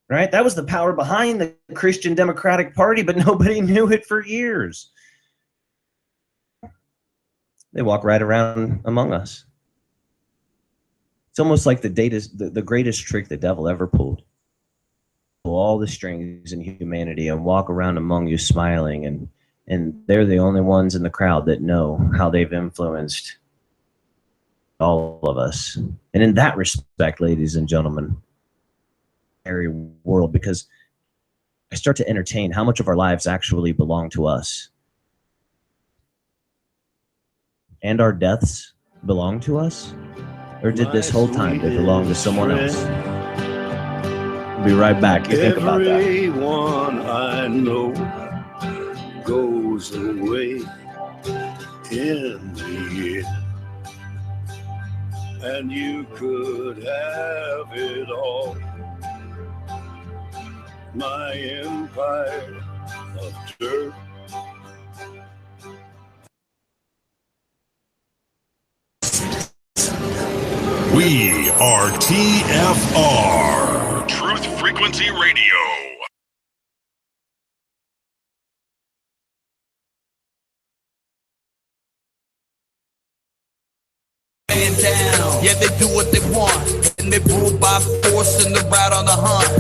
right? That was the power behind the Christian Democratic Party, but nobody knew it for years. They walk right around among us. It's almost like the greatest trick the devil ever pulled. Pull all the strings in humanity and walk around among you smiling, and they're the only ones in the crowd that know how they've influenced all of us. And in that respect, ladies and gentlemen, very world, because I start to entertain how much of our lives actually belong to us. And our deaths belong to us? Or did this whole time they belong to someone else? We'll be right back. You think about that. Everyone I know goes away in the end. And you could have it all. My empire of dirt. We are TFR, Truth Frequency Radio. Man down. Yeah, they do what they want, and they rule by force and they're out on the hunt.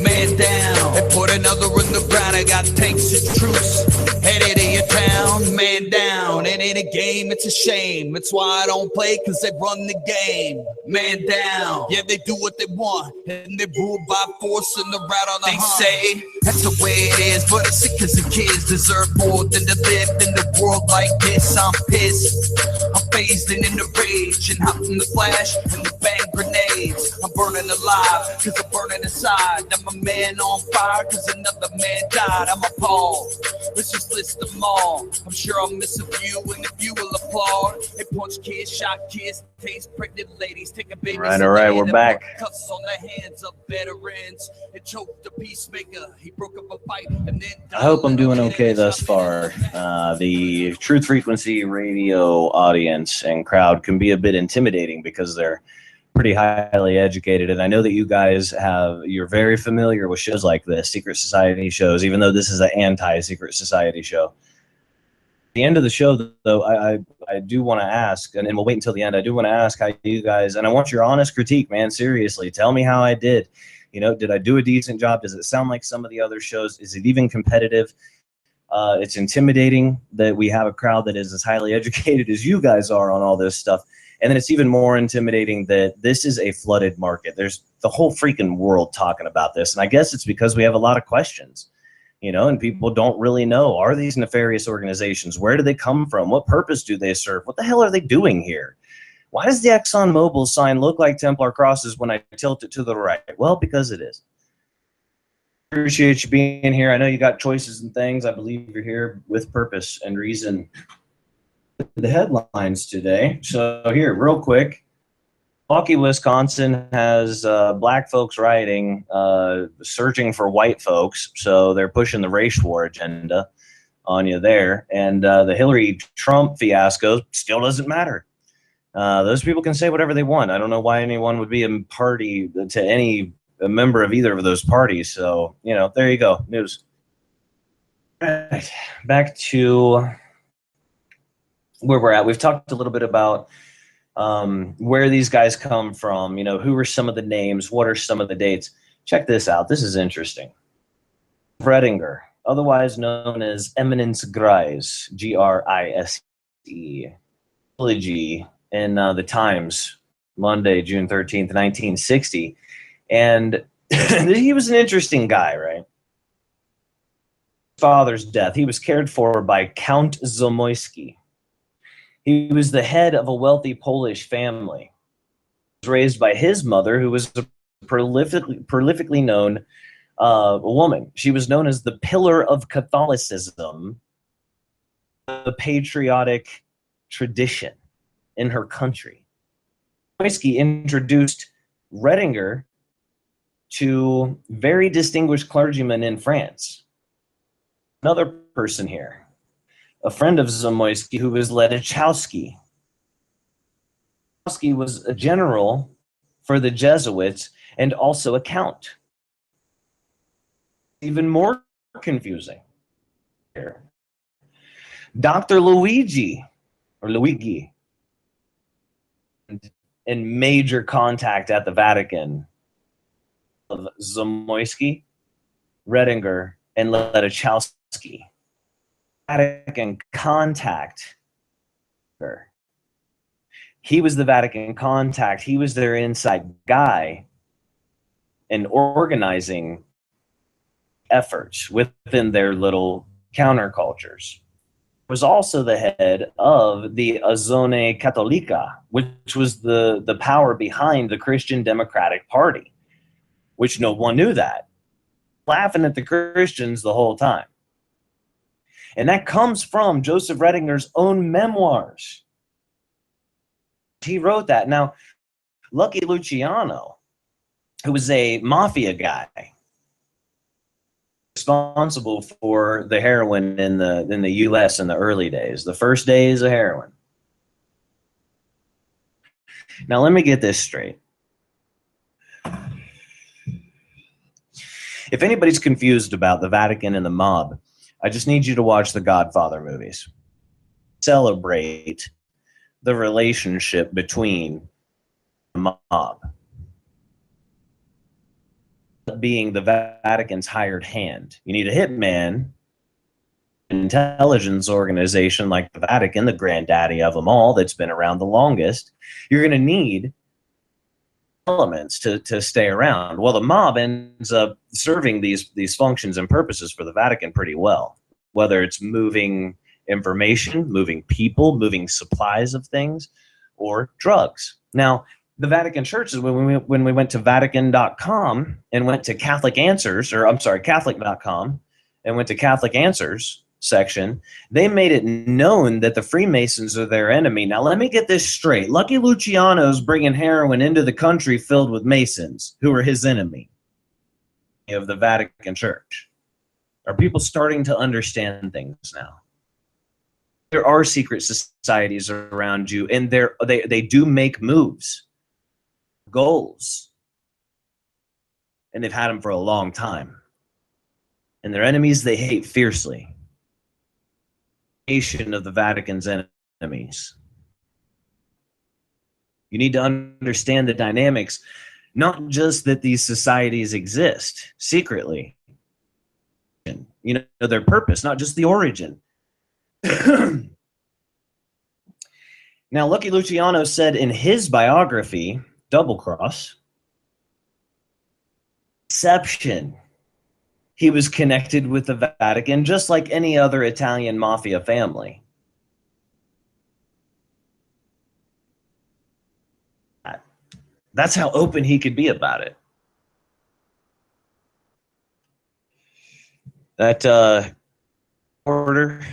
Man down. They put another in the ground. I got tanks and troops headed to your town. Man down, it ain't a game, it's a shame. It's why I don't play, cause they run the game. Man down, yeah, they do what they want, and they rule by force and the rat on the hunt. They say that's the way it is, but it's sick cause the kids deserve more than to live in the world like this. I'm pissed, I'm phased in the rage and hot in the flash and the bang grenades. I'm burning alive cause I'm burning inside. I'm a man on fire cause another man died. I'm appalled, let's just list them all. I'm sure I'll miss a few and a few will applaud. They punch kids, shot kids, taste pregnant ladies, take a baby. All right, we're back. Cuts on the hands of veterans. It choked the peacemaker. He broke up a fight and then I hope I'm doing okay thus far. The Truth Frequency Radio audience and crowd can be a bit intimidating because they're pretty highly educated, and I know that you guys you're very familiar with shows like this, secret society shows, even though this is an anti-secret society show. At the end of the show, though, I do want to ask, and we'll wait until the end, I do want to ask how you guys, and I want your honest critique, man, seriously, tell me how I did. You know, did I do a decent job? Does it sound like some of the other shows? Is it even competitive? It's intimidating that we have a crowd that is as highly educated as you guys are on all this stuff. And then it's even more intimidating that this is a flooded market. There's the whole freaking world talking about this. And I guess it's because we have a lot of questions, you know, and people don't really know. Are these nefarious organizations? Where do they come from? What purpose do they serve? What the hell are they doing here? Why does the ExxonMobil sign look like Templar crosses when I tilt it to the right? Well, because it is. Appreciate you being here. I know you got choices and things. I believe you're here with purpose and reason. The headlines today. So here, real quick, Milwaukee, Wisconsin has black folks rioting, searching for white folks. So they're pushing the race war agenda on you there. And the Hillary Trump fiasco still doesn't matter. Those people can say whatever they want. I don't know why anyone would be a party to a member of either of those parties. So, you know, there you go. News. All right, back to where we're at. We've talked a little bit about where these guys come from, you know, who are some of the names, what are some of the dates. Check this out. This is interesting. Redinger, otherwise known as Eminence Grise, G-R-I-S-E, eulogy in the Times, Monday, June 13th, 1960. And he was an interesting guy, right? Father's death. He was cared for by Count Zamoyski. He was the head of a wealthy Polish family. He was raised by his mother, who was a prolifically known woman. She was known as the pillar of Catholicism, the patriotic tradition in her country. Zamoyski introduced Redinger to very distinguished clergymen in France. Another person here, a friend of Zamoyski, who was Ledachowski. Ledachowski was a general for the Jesuits and also a count. Even more confusing here. Dr. Luigi, in major contact at the Vatican of Zamoyski, Redinger, and Ledachowski. Vatican contact. He was the Vatican contact. He was their inside guy in organizing efforts within their little countercultures. Was also the head of the Azione Cattolica, which was the power behind the Christian Democratic Party, which no one knew that. Laughing at the Christians the whole time. And that comes from Joseph Redinger's own memoirs. He wrote that. Now, Lucky Luciano, who was a mafia guy, responsible for the heroin in the U.S. in the early days, the first days of heroin. Now, let me get this straight. If anybody's confused about the Vatican and the mob, I just need you to watch the Godfather movies. Celebrate the relationship between the mob. being the Vatican's hired hand. You need a hitman, intelligence organization like the Vatican, the granddaddy of them all, that's been around the longest. You're going to need elements to stay around. Well, the mob ends up serving these functions and purposes for the Vatican pretty well, whether it's moving information, moving people, moving supplies of things, or drugs. Now, the Vatican churches, when we went to Vatican.com and went to Catholic Answers, or I'm sorry, Catholic.com, and went to Catholic Answers section, they made it known that the Freemasons are their enemy. Now, let me get this straight. Lucky Luciano's bringing heroin into the country filled with Masons, who are his enemy of the Vatican Church. Are people starting to understand things now? There are secret societies around you, and they do make moves, goals, and they've had them for a long time. And their enemies they hate fiercely. Of the Vatican's enemies. You need to understand the dynamics, not just that these societies exist secretly. You know, their purpose, not just the origin. Now, Lucky Luciano said in his biography, Double Cross, Deception. He was connected with the Vatican just like any other Italian mafia family. That's how open he could be about it. That order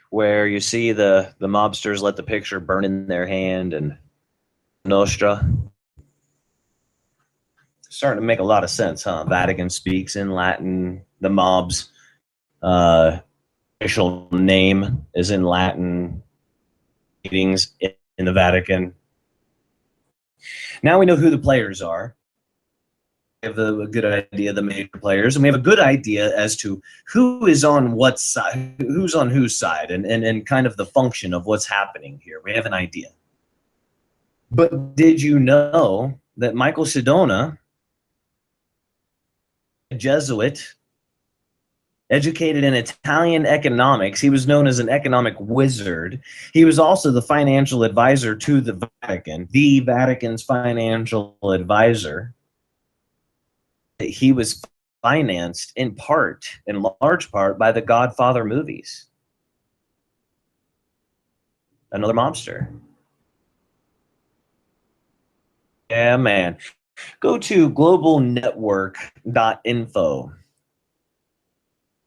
where you see the mobsters let the picture burn in their hand and Nostra. Starting to make a lot of sense, huh? Vatican speaks in Latin. The mob's official name is in Latin. Meetings in the Vatican. Now we know who the players are. We have a good idea of the major players, and we have a good idea as to who is on what side, who's on whose side, and kind of the function of what's happening here. We have an idea. But did you know that Michael Sedona, a Jesuit, educated in Italian economics. He was known as an economic wizard. He was also the financial advisor to the Vatican's financial advisor. He was financed in large part, by the Godfather movies. Another mobster. Yeah, man. Go to globalnetwork.info.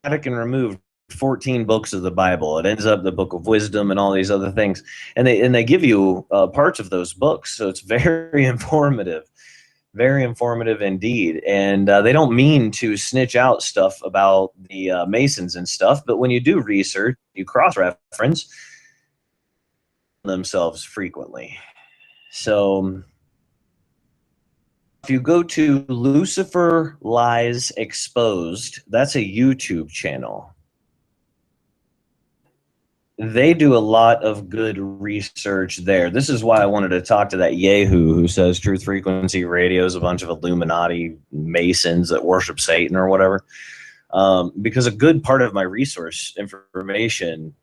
Vatican removed 14 books of the Bible. It ends up the Book of Wisdom and all these other things, and they give you parts of those books. So it's very informative indeed. And they don't mean to snitch out stuff about the Masons and stuff, but when you do research, you cross-reference themselves frequently. So if you go to Lucifer Lies Exposed, that's a YouTube channel. They do a lot of good research there. This is why I wanted to talk to that Yahoo who says Truth Frequency Radio is a bunch of Illuminati Masons that worship Satan or whatever. Because a good part of my resource information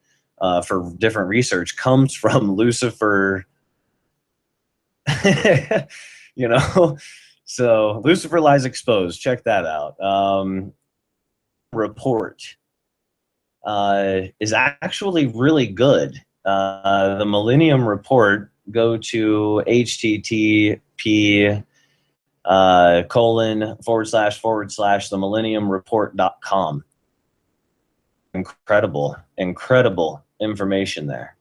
for different research comes from Lucifer. You know? So Lucifer Lies Exposed, check that out. Report is actually really good. The Millennium Report, go to http :// Incredible information there.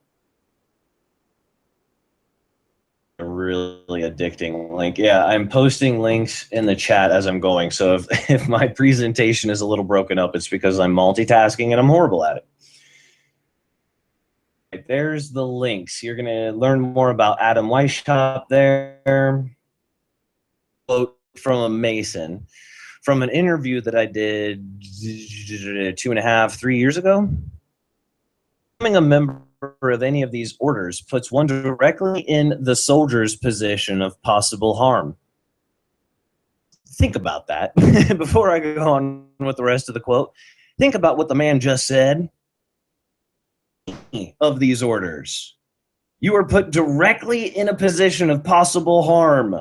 A really addicting link. Yeah, I'm posting links in the chat as I'm going. So if my presentation is a little broken up, it's because I'm multitasking and I'm horrible at it. Right, there's the links. You're going to learn more about Adam Weishaupt there. Quote from a Mason from an interview that I did 2.5, 3 years ago. Becoming a member of any of these orders puts one directly in the soldier's position of possible harm. think about that before I go on with the rest of the quote. Think about what the man just said. Of these orders, you are put directly in a position of possible harm.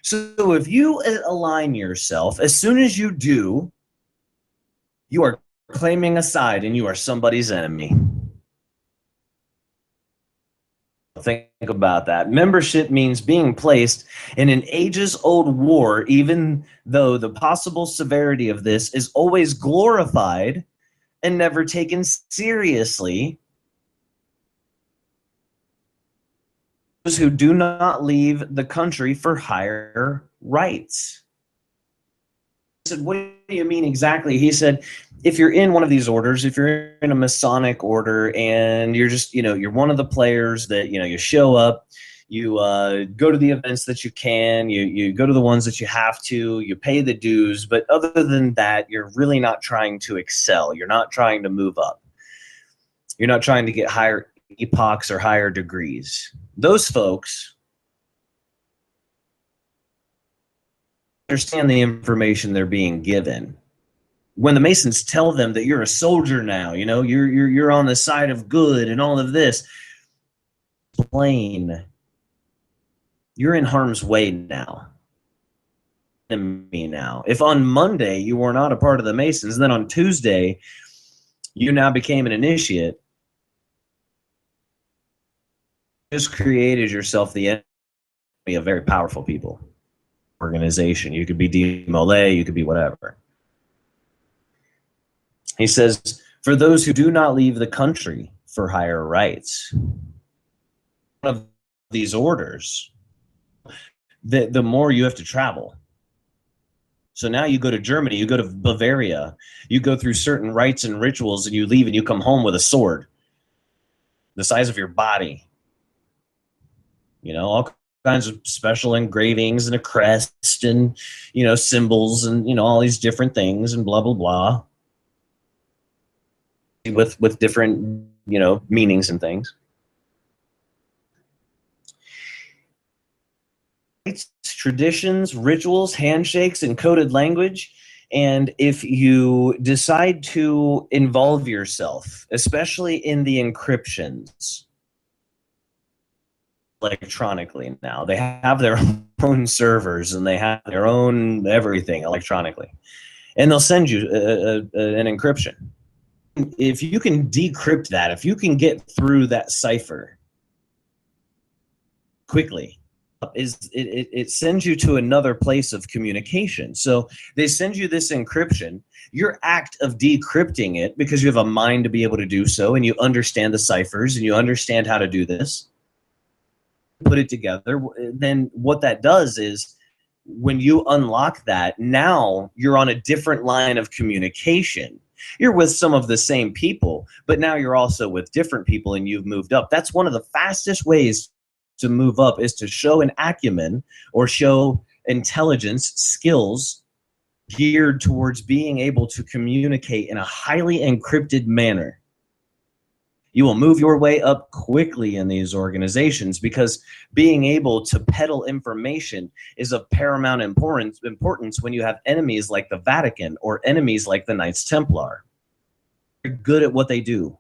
So if you align yourself, as soon as you do, you are claiming a side and you are somebody's enemy. Think about that. Membership means being placed in an ages-old war, even though the possible severity of this is always glorified and never taken seriously. Those who do not leave the country for higher rights. I said, what do you mean exactly? He said, if you're in one of these orders, if you're in a Masonic order and you're just, you're one of the players that, you show up, you go to the events that you can, you go to the ones that you have to, you pay the dues, but other than that, you're really not trying to excel. You're not trying to move up. You're not trying to get higher epochs or higher degrees. Those folks understand the information they're being given. When the Masons tell them that you're a soldier now, you're on the side of good and all of this, plain, you're in harm's way now. Now, if on Monday you were not a part of the Masons, then on Tuesday you now became an initiate, just created yourself the enemy of very powerful people. Organization. You could be Demolay, you could be whatever. He says, for those who do not leave the country for higher rights. One of these orders, the more you have to travel. So now you go to Germany, you go to Bavaria, you go through certain rites and rituals, and you leave and you come home with a sword the size of your body. All kinds of special engravings and a crest and, symbols and, all these different things and blah, blah, blah. With different, meanings and things. It's traditions, rituals, handshakes, and coded language. And if you decide to involve yourself, especially in the encryptions, electronically now. They have their own servers and they have their own everything electronically. And they'll send you an encryption. If you can decrypt that, if you can get through that cipher quickly, it sends you to another place of communication. So they send you this encryption. Your act of decrypting it, because you have a mind to be able to do so, and you understand the ciphers and you understand how to do this, put it together, then what that does is when you unlock that, now you're on a different line of communication. You're with some of the same people, but now you're also with different people and you've moved up. That's one of the fastest ways to move up, is to show an acumen or show intelligence, skills geared towards being able to communicate in a highly encrypted manner. You will move your way up quickly in these organizations, because being able to peddle information is of paramount importance when you have enemies like the Vatican or enemies like the Knights Templar. They're good at what they do.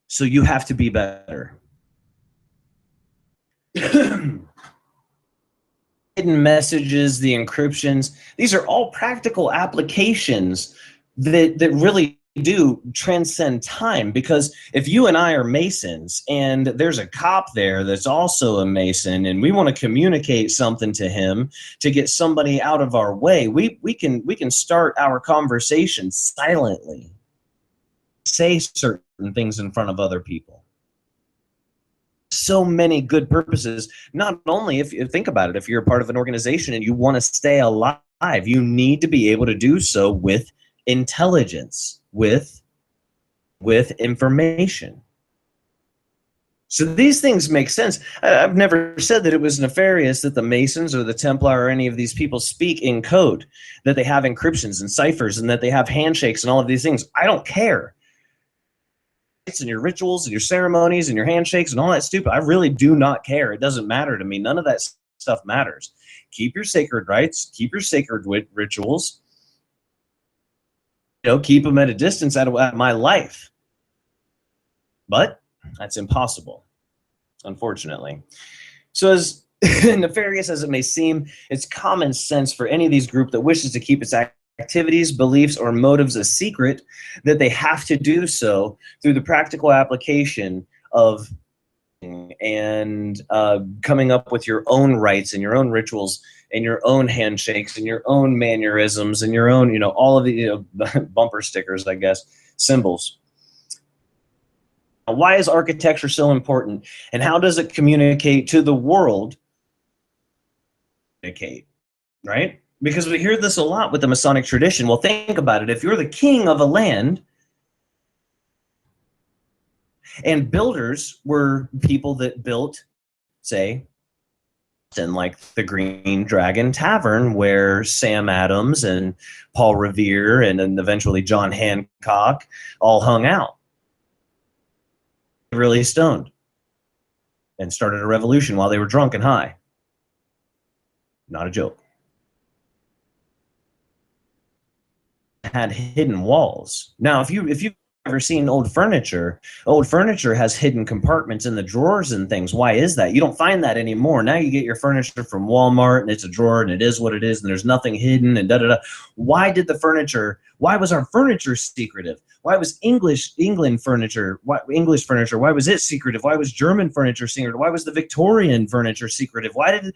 So you have to be better. Hidden messages, the encryptions, these are all practical applications that really do transcend time. Because if you and I are Masons and there's a cop there that's also a Mason and we want to communicate something to him to get somebody out of our way, we can start our conversation silently, say certain things in front of other people. So many good purposes. Not only, if you think about it, if you're a part of an organization and you want to stay alive, you need to be able to do so with intelligence, with information. So these things make sense. I've never said that it was nefarious that the Masons or the Templar or any of these people speak in code, that they have encryptions and ciphers and that they have handshakes and all of these things. I don't care. And your rituals and your ceremonies and your handshakes and all that stupid, I really do not care. It doesn't matter to me. None of that stuff matters. keep your sacred rites, keep your sacred rituals, keep them at a distance out of my life. But that's impossible, unfortunately. So as nefarious as it may seem, it's common sense for any of these groups that wishes to keep its activities, beliefs, or motives a secret that they have to do so through the practical application of and coming up with your own rites and your own rituals and your own handshakes and your own mannerisms and your own, all of the bumper stickers, I guess, symbols. Now, why is architecture so important, and how does it communicate to the world? Communicate, right? Because we hear this a lot with the Masonic tradition. Well, think about it. If you're the king of a land, and builders were people that built, say, in like the Green Dragon Tavern, where Sam Adams and Paul Revere and then eventually John Hancock all hung out. Really stoned and started a revolution while they were drunk and high. Not a joke. Had hidden walls. Now, if you've ever seen old furniture has hidden compartments in the drawers and things. Why is that? You don't find that anymore. Now you get your furniture from Walmart and it's a drawer and it is what it is and there's nothing hidden and da-da-da. Why was our furniture secretive? Why was English furniture? Why was it secretive? Why was German furniture secretive? Why was the Victorian furniture secretive? Why did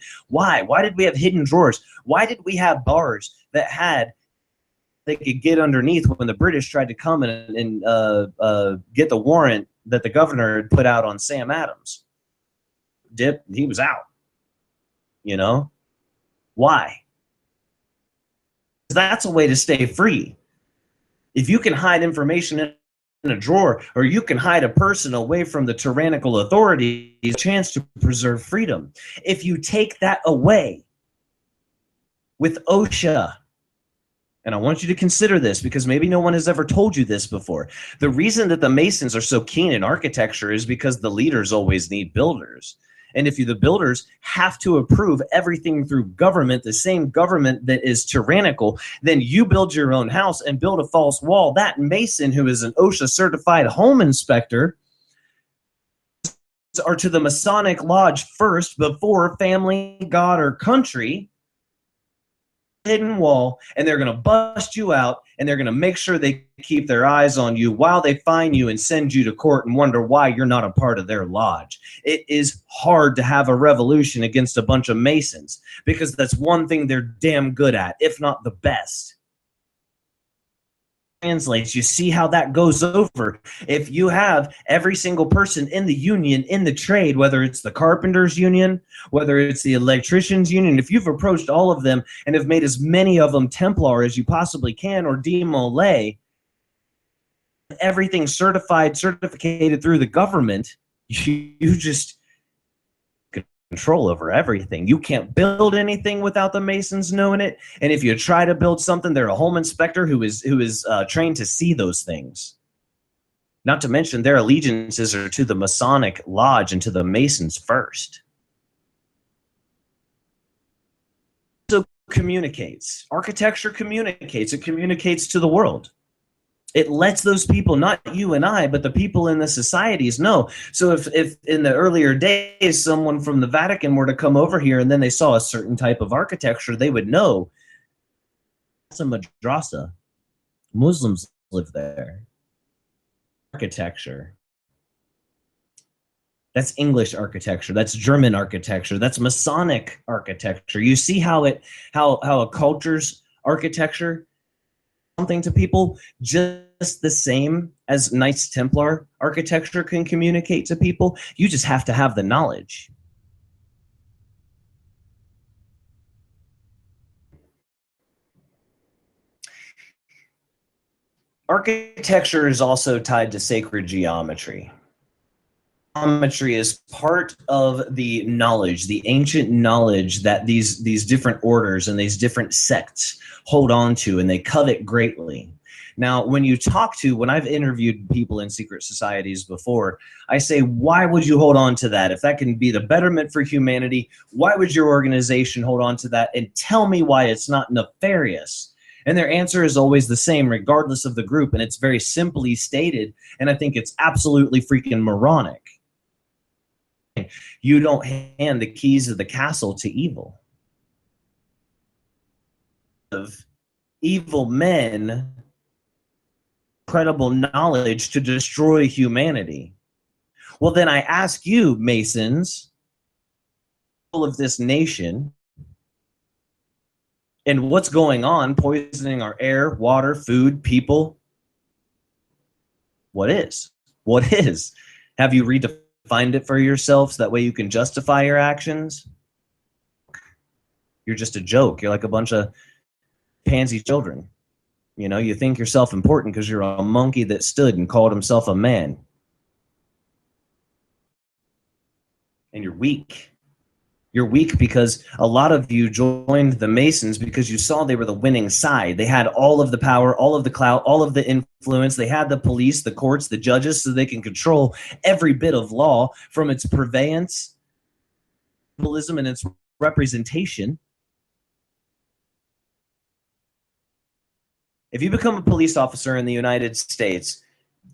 we have hidden drawers? Why did we have bars that they could get underneath when the British tried to come and get the warrant that the governor had put out on Sam Adams? He was out. Why? That's a way to stay free. If you can hide information in a drawer, or you can hide a person away from the tyrannical authorities, a chance to preserve freedom. If you take that away with OSHA, and I want you to consider this because maybe no one has ever told you this before. The reason that the Masons are so keen in architecture is because the leaders always need builders. And if the builders have to approve everything through government, the same government that is tyrannical, then you build your own house and build a false wall. That Mason, who is an OSHA certified home inspector, are to the Masonic Lodge first before family, God, or country. Hidden wall, and they're going to bust you out, and they're going to make sure they keep their eyes on you while they fine you and send you to court and wonder why you're not a part of their lodge. It is hard to have a revolution against a bunch of Masons because that's one thing they're damn good at, if not the best. Translates. You see how that goes over. If you have every single person in the union, in the trade, whether it's the carpenters union, whether it's the electricians union, if you've approached all of them and have made as many of them Templar as you possibly can, or Demolay, everything certificated through the government, you just control over everything. You can't build anything without the Masons knowing it. And if you try to build something, they're a home inspector who is trained to see those things. Not to mention their allegiances are to the Masonic Lodge and to the Masons first. So communicates. Architecture communicates. It communicates to the world. It lets those people, not you and I, but the people in the societies know. So if in the earlier days, someone from the Vatican were to come over here and then they saw a certain type of architecture, they would know that's a madrasa. Muslims live there. Architecture. That's English architecture. That's German architecture. That's Masonic architecture. You see how a culture's architecture something to people just the same as Knights Templar architecture can communicate to people. You just have to have the knowledge. Architecture is also tied to sacred geometry. Geometry is part of the knowledge, the ancient knowledge that these different orders and these different sects hold on to, and they covet greatly. Now, when I've interviewed people in secret societies before, I say, why would you hold on to that? If that can be the betterment for humanity, why would your organization hold on to that? And tell me why it's not nefarious. And their answer is always the same, regardless of the group. And it's very simply stated. And I think it's absolutely freaking moronic. You don't hand the keys of the castle to evil. Of evil men, incredible knowledge to destroy humanity. Well, then I ask you, Masons, of this nation, and what's going on, poisoning our air, water, food, people? What is? What is? Have you redefined it for yourselves? That way you can justify your actions? You're just a joke. You're like a bunch of pansy children. You know, you think yourself important because you're a monkey that stood and called himself a man. And you're weak. You're weak because a lot of you joined the Masons because you saw they were the winning side. They had all of the power, all of the clout, all of the influence. They had the police, the courts, the judges, so they can control every bit of law from its purveyance, symbolism, and its representation. If you become a police officer in the United States,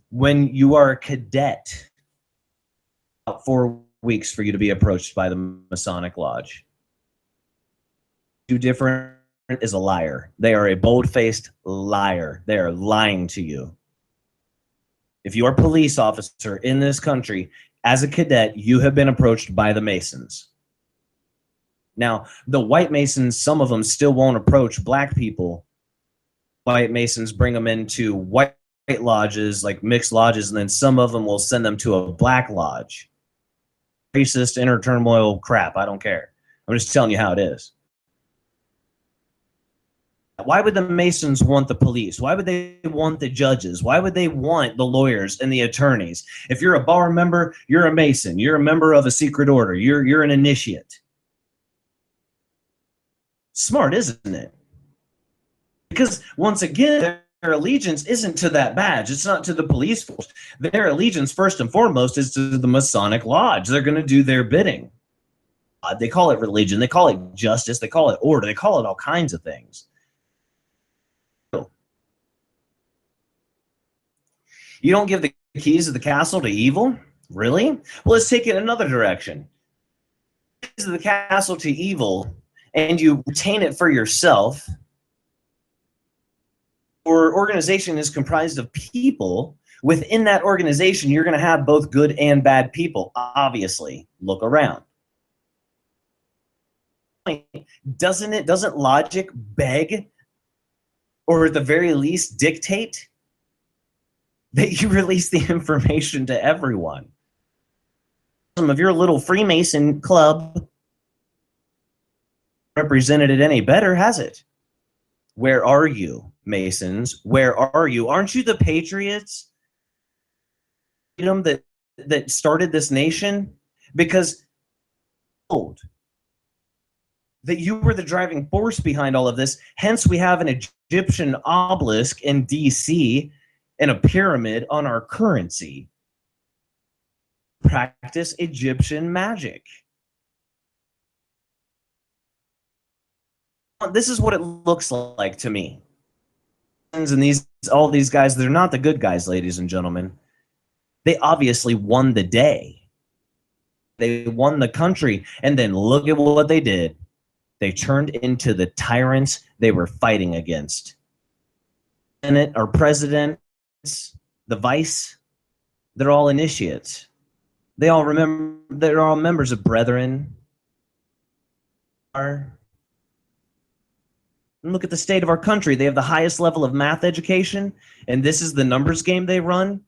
when you are a cadet, about 4 weeks for you to be approached by the Masonic Lodge. Do different is a liar. They are a bold-faced liar. They are lying to you. If you are a police officer in this country, as a cadet, you have been approached by the Masons. Now, the white Masons, some of them still won't approach black people. White Masons bring them into white lodges, like mixed lodges, and then some of them will send them to a black lodge. Racist, inner turmoil crap. I don't care. I'm just telling you how it is. Why would the Masons want the police? Why would they want the judges? Why would they want the lawyers and the attorneys? If you're a bar member, you're a Mason. You're a member of a secret order. You're an initiate. Smart, isn't it? Because once again, their allegiance isn't to that badge. It's not to the police force. Their allegiance, first and foremost, is to the Masonic Lodge. They're going to do their bidding. They call it religion. They call it justice. They call it order. They call it all kinds of things. You don't give the keys of the castle to evil? Really? Well, let's take it another direction. Keys of the castle to evil, and you retain it for yourself. Your organization is comprised of people. Within that organization, you're going to have both good and bad people. Obviously, look around. Doesn't logic beg, or at the very least dictate, that you release the information to everyone? Some of your little Freemason club represented it any better, has it? Where are you, Masons? Where are you? Aren't you the patriots? Freedom that started this nation? Because that you were the driving force behind all of this. Hence, we have an Egyptian obelisk in DC and a pyramid on our currency. Practice Egyptian magic. This is what it looks like to me. And all these guys, they're not the good guys, ladies and gentlemen. They obviously won the day. They won the country, and then look at what they did. They turned into the tyrants they were fighting against. Senate or presidents, the vice, they're all initiates. They're all members of Brethren. Look at the state of our country. They have the highest level of math education, and this is the numbers game they run.